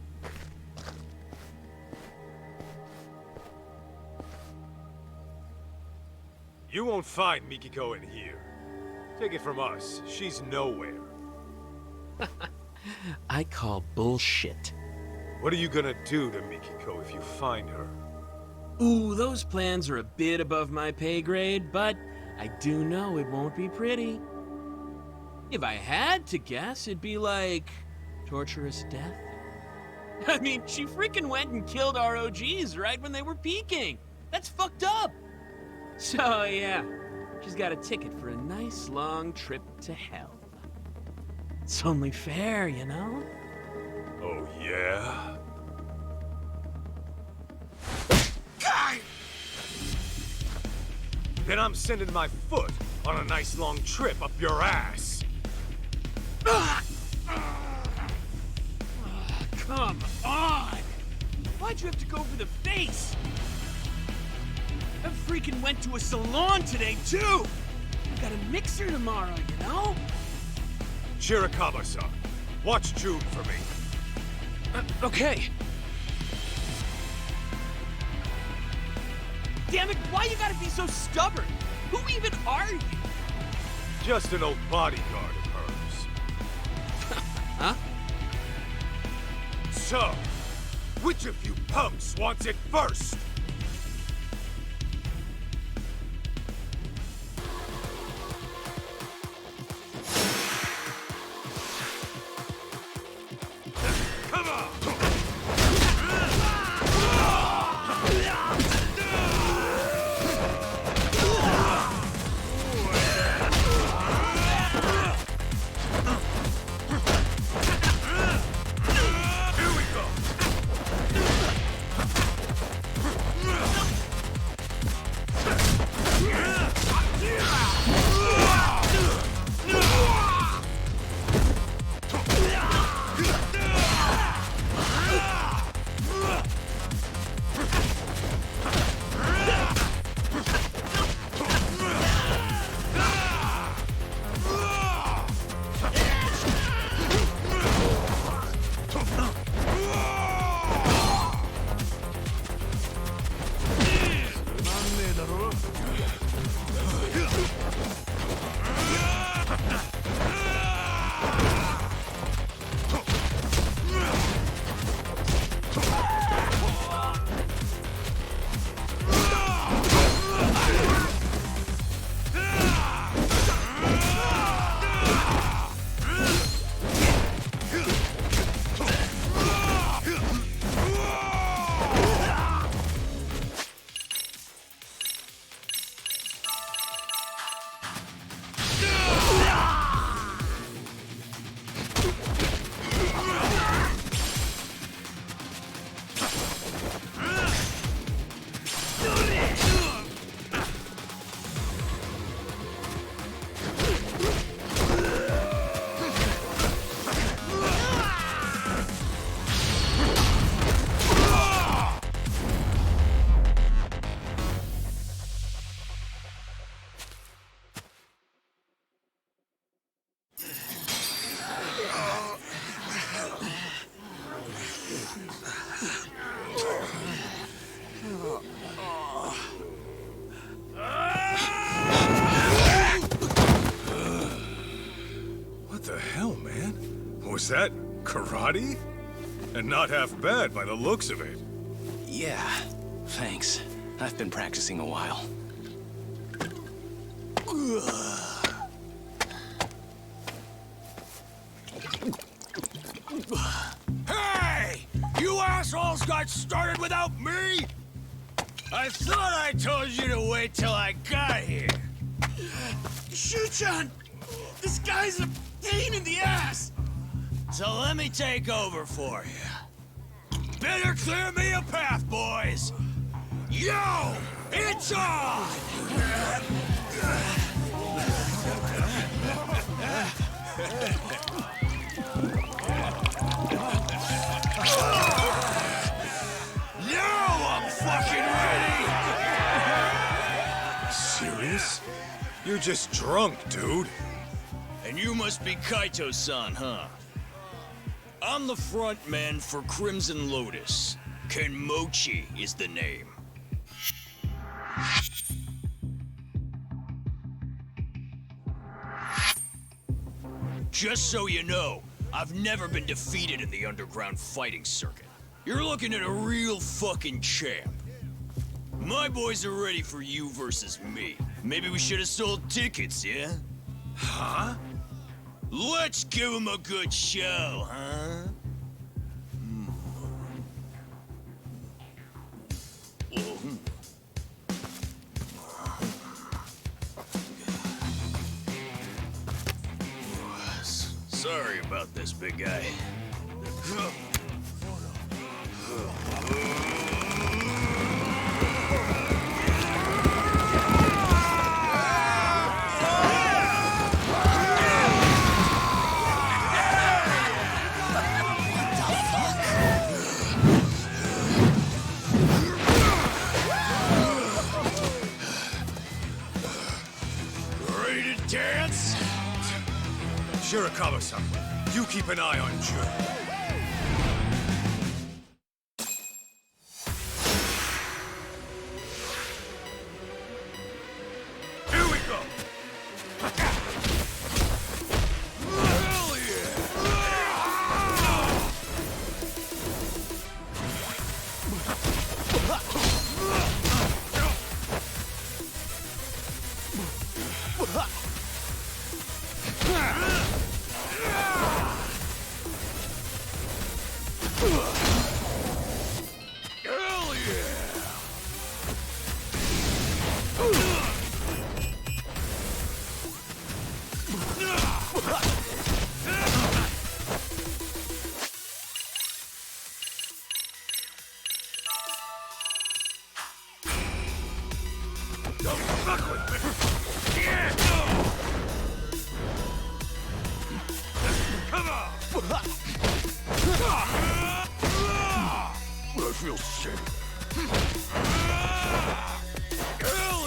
Speaker 1: You won't find Mikiko in here. Take it from us, she's nowhere.
Speaker 17: I call bullshit.
Speaker 1: What are you gonna do to Mikiko if you find her?
Speaker 17: Ooh, those plans are a bit above my pay grade, but I do know it won't be pretty. If I had to guess, it'd be like... torturous death? I mean, she freaking went and killed our OGs right when they were peaking. That's fucked up. So, yeah, she's got a ticket for a nice long trip to hell. It's only fair, you know?
Speaker 1: Oh, yeah? Then I'm sending my foot on a nice long trip up your ass.
Speaker 17: Come on! Why'd you have to go for the face? I freaking went to a salon today, too! I got a mixer tomorrow, you know?
Speaker 1: Shirakawa-san, watch June for me.
Speaker 19: Okay.
Speaker 17: Damn it, why you gotta be so stubborn? Who even are you?
Speaker 1: Just an old bodyguard of hers.
Speaker 17: Huh?
Speaker 1: So, which of you punks wants it first? Was that karate? And not half bad by the looks of it.
Speaker 19: Yeah, thanks. I've been practicing a while.
Speaker 16: Hey! You assholes got started without me? I thought I told you to wait till I got here. Shuchan! This guy's a pain in the ass! So let me take over for you. Better clear me a path, boys! Yo! It's on! Now I'm fucking ready!
Speaker 1: Serious? You're just drunk, dude.
Speaker 16: And you must be Kaito-san, huh? I'm the front man for Crimson Lotus. Kenmochi is the name. Just so you know, I've never been defeated in the underground fighting circuit. You're looking at a real fucking champ. My boys are ready for you versus me. Maybe we should have sold tickets, yeah? Huh? Let's give him a good show, huh? Sorry about this, big guy. Ready to dance?
Speaker 1: Shirakawa-san, you keep an eye on Jun. Here we go!
Speaker 16: Hell
Speaker 1: Don't fuck with me! Come on!
Speaker 16: I feel safe. Hell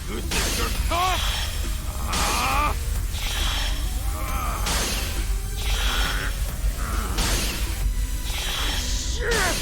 Speaker 16: You think you're tough? Shit!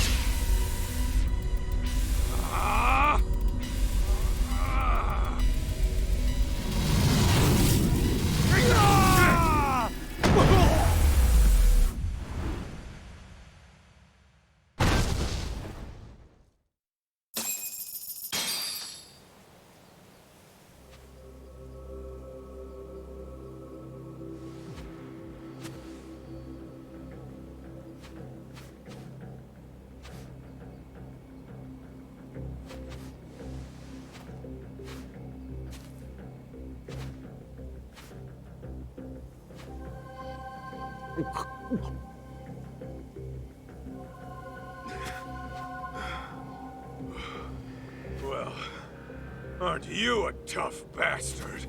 Speaker 1: Well, aren't you a tough bastard?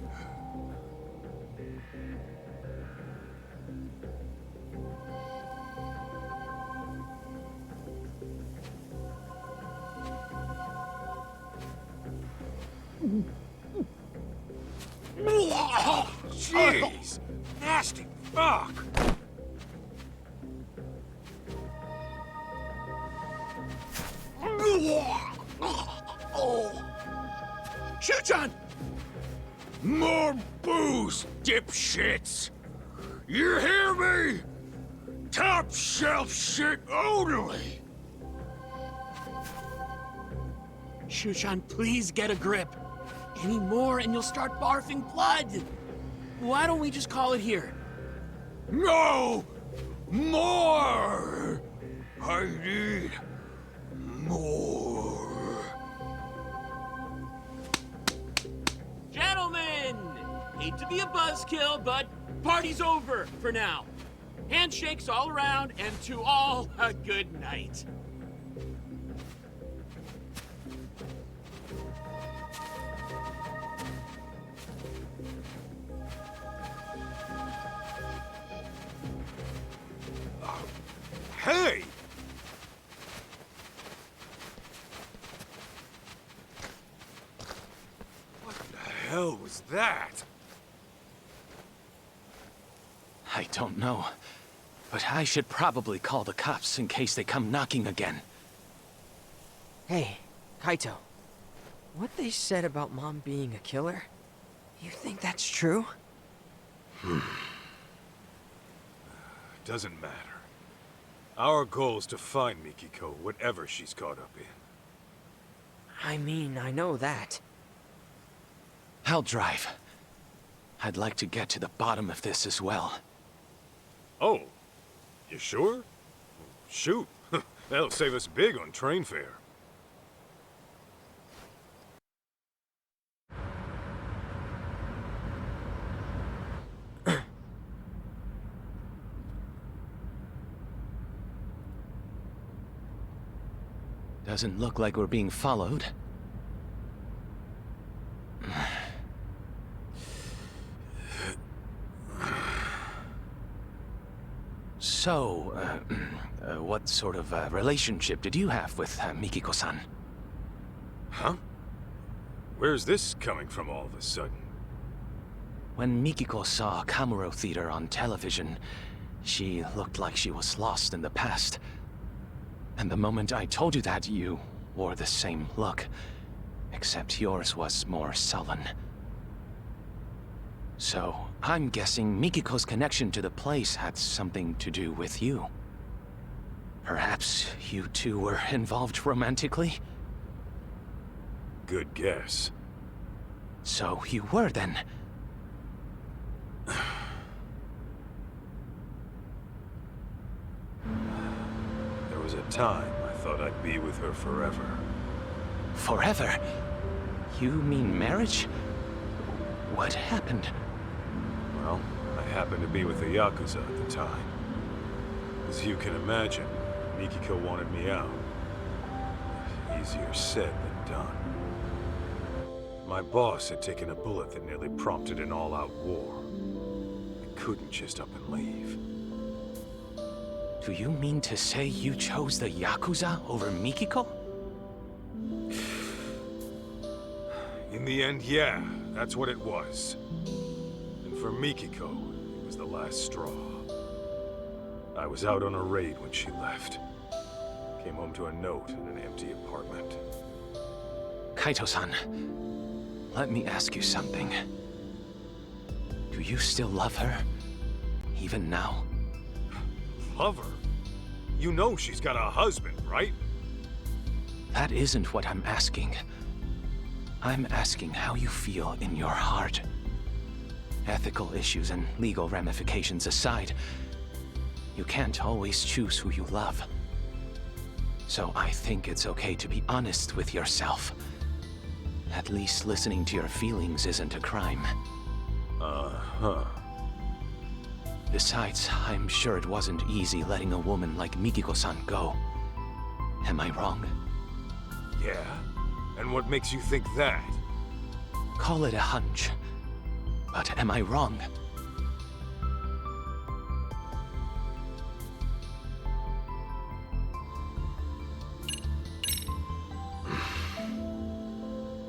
Speaker 1: Jeez! Nasty fuck!
Speaker 16: Shuchan! More booze, dipshits! You hear me? Top shelf shit only!
Speaker 17: Shushan, please get a grip. Any more and you'll start barfing blood. Why don't we just call it here?
Speaker 16: No! More! I need more.
Speaker 17: Gentlemen! Hate to be a buzzkill, but party's over for now. Handshakes all around, and to all, a good night.
Speaker 1: Hey! What the hell was that?
Speaker 19: I don't know. But I should probably call the cops in case they come knocking again.
Speaker 2: Hey, Kaito. What they said about Mom being a killer, you think that's true?
Speaker 1: Doesn't matter. Our goal is to find Mikiko, whatever she's caught up in.
Speaker 2: I mean, I know that.
Speaker 19: I'll drive. I'd like to get to the bottom of this as well.
Speaker 1: Oh, you sure? Shoot, that'll save us big on train fare.
Speaker 19: Doesn't look like we're being followed. So, what sort of relationship did you have with Mikiko-san?
Speaker 1: Huh? Where's this coming from all of a sudden?
Speaker 19: When Mikiko saw Kamuro Theater on television, she looked like she was lost in the past. And the moment I told you that, you wore the same look, except yours was more sullen. So, I'm guessing Mikiko's connection to the place had something to do with you. Perhaps you two were involved romantically?
Speaker 1: Good guess.
Speaker 19: So you were then.
Speaker 1: There was a time I thought I'd be with her forever.
Speaker 19: Forever? You mean marriage? What happened?
Speaker 1: Well, I happened to be with the Yakuza at the time. As you can imagine, Mikiko wanted me out. Easier said than done. My boss had taken a bullet that nearly prompted an all-out war. I couldn't just up and leave.
Speaker 19: Do you mean to say you chose the Yakuza over Mikiko?
Speaker 1: In the end, yeah, that's what it was. And for Mikiko, it was the last straw. I was out on a raid when she left. Came home to a note in an empty apartment.
Speaker 19: Kaito-san, let me ask you something. Do you still love her? Even now?
Speaker 1: Love her? You know she's got a husband, right?
Speaker 19: That isn't what I'm asking. I'm asking how you feel in your heart. Ethical issues and legal ramifications aside, you can't always choose who you love. So I think it's okay to be honest with yourself. At least listening to your feelings isn't a crime.
Speaker 1: Uh-huh.
Speaker 19: Besides, I'm sure it wasn't easy letting a woman like Mikiko-san go. Am I wrong?
Speaker 1: Yeah? And what makes you think that?
Speaker 19: Call it a hunch. But am I wrong?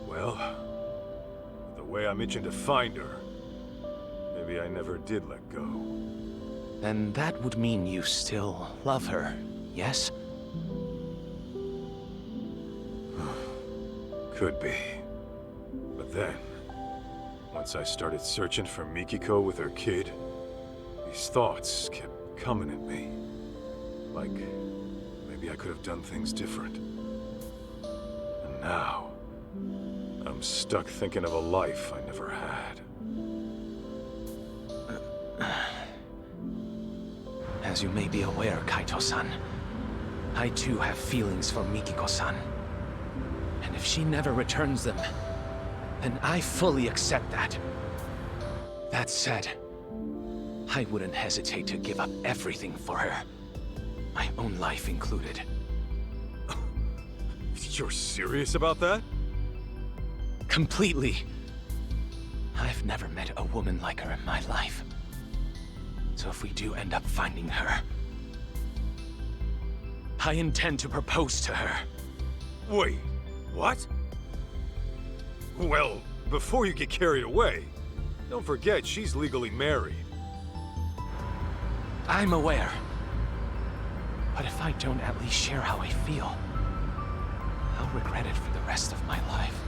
Speaker 1: Well, way I'm itching to find her. Maybe I never did let go.
Speaker 19: Then that would mean you still love her, yes?
Speaker 1: Could be. But then, once I started searching for Mikiko with her kid, these thoughts kept coming at me. Like, maybe I could have done things different. And now, I'm stuck thinking of a life I never had.
Speaker 19: As you may be aware, Kaito-san, I too have feelings for Mikiko-san. And if she never returns them, then I fully accept that. That said, I wouldn't hesitate to give up everything for her. My own life included.
Speaker 1: You're serious about that?
Speaker 19: Completely. I've never met a woman like her in my life. So if we do end up finding her, I intend to propose to her.
Speaker 1: Wait, what? Well, before you get carried away, don't forget she's legally married.
Speaker 19: I'm aware. But if I don't at least share how I feel, I'll regret it for the rest of my life.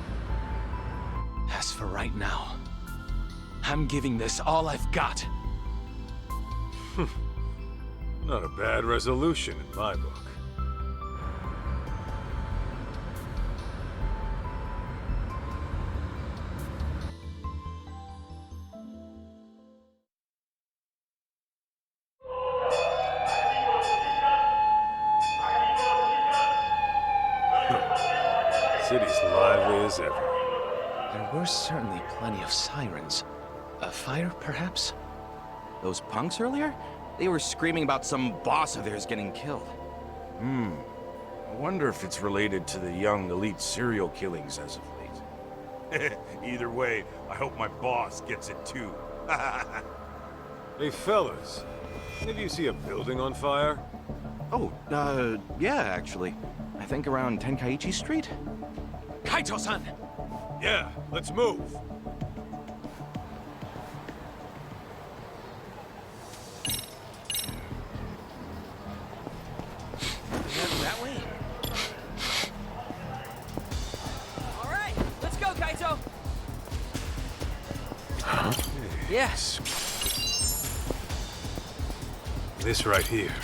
Speaker 19: As for right now, I'm giving this all I've got.
Speaker 1: Not a bad resolution in my book. City's lively as ever.
Speaker 19: There were certainly plenty of sirens. A fire, perhaps?
Speaker 20: Those punks earlier? They were screaming about some boss of theirs getting killed.
Speaker 14: I wonder if it's related to the young elite serial killings as of late. Either way, I hope my boss gets it too.
Speaker 1: Hey fellas, any of you see a building on fire?
Speaker 20: Oh, yeah, actually. I think around Tenkaichi Street?
Speaker 19: Kaito-san!
Speaker 1: Yeah, let's move.
Speaker 2: That way. All right, let's go, Kaito.
Speaker 1: Yes. This right here.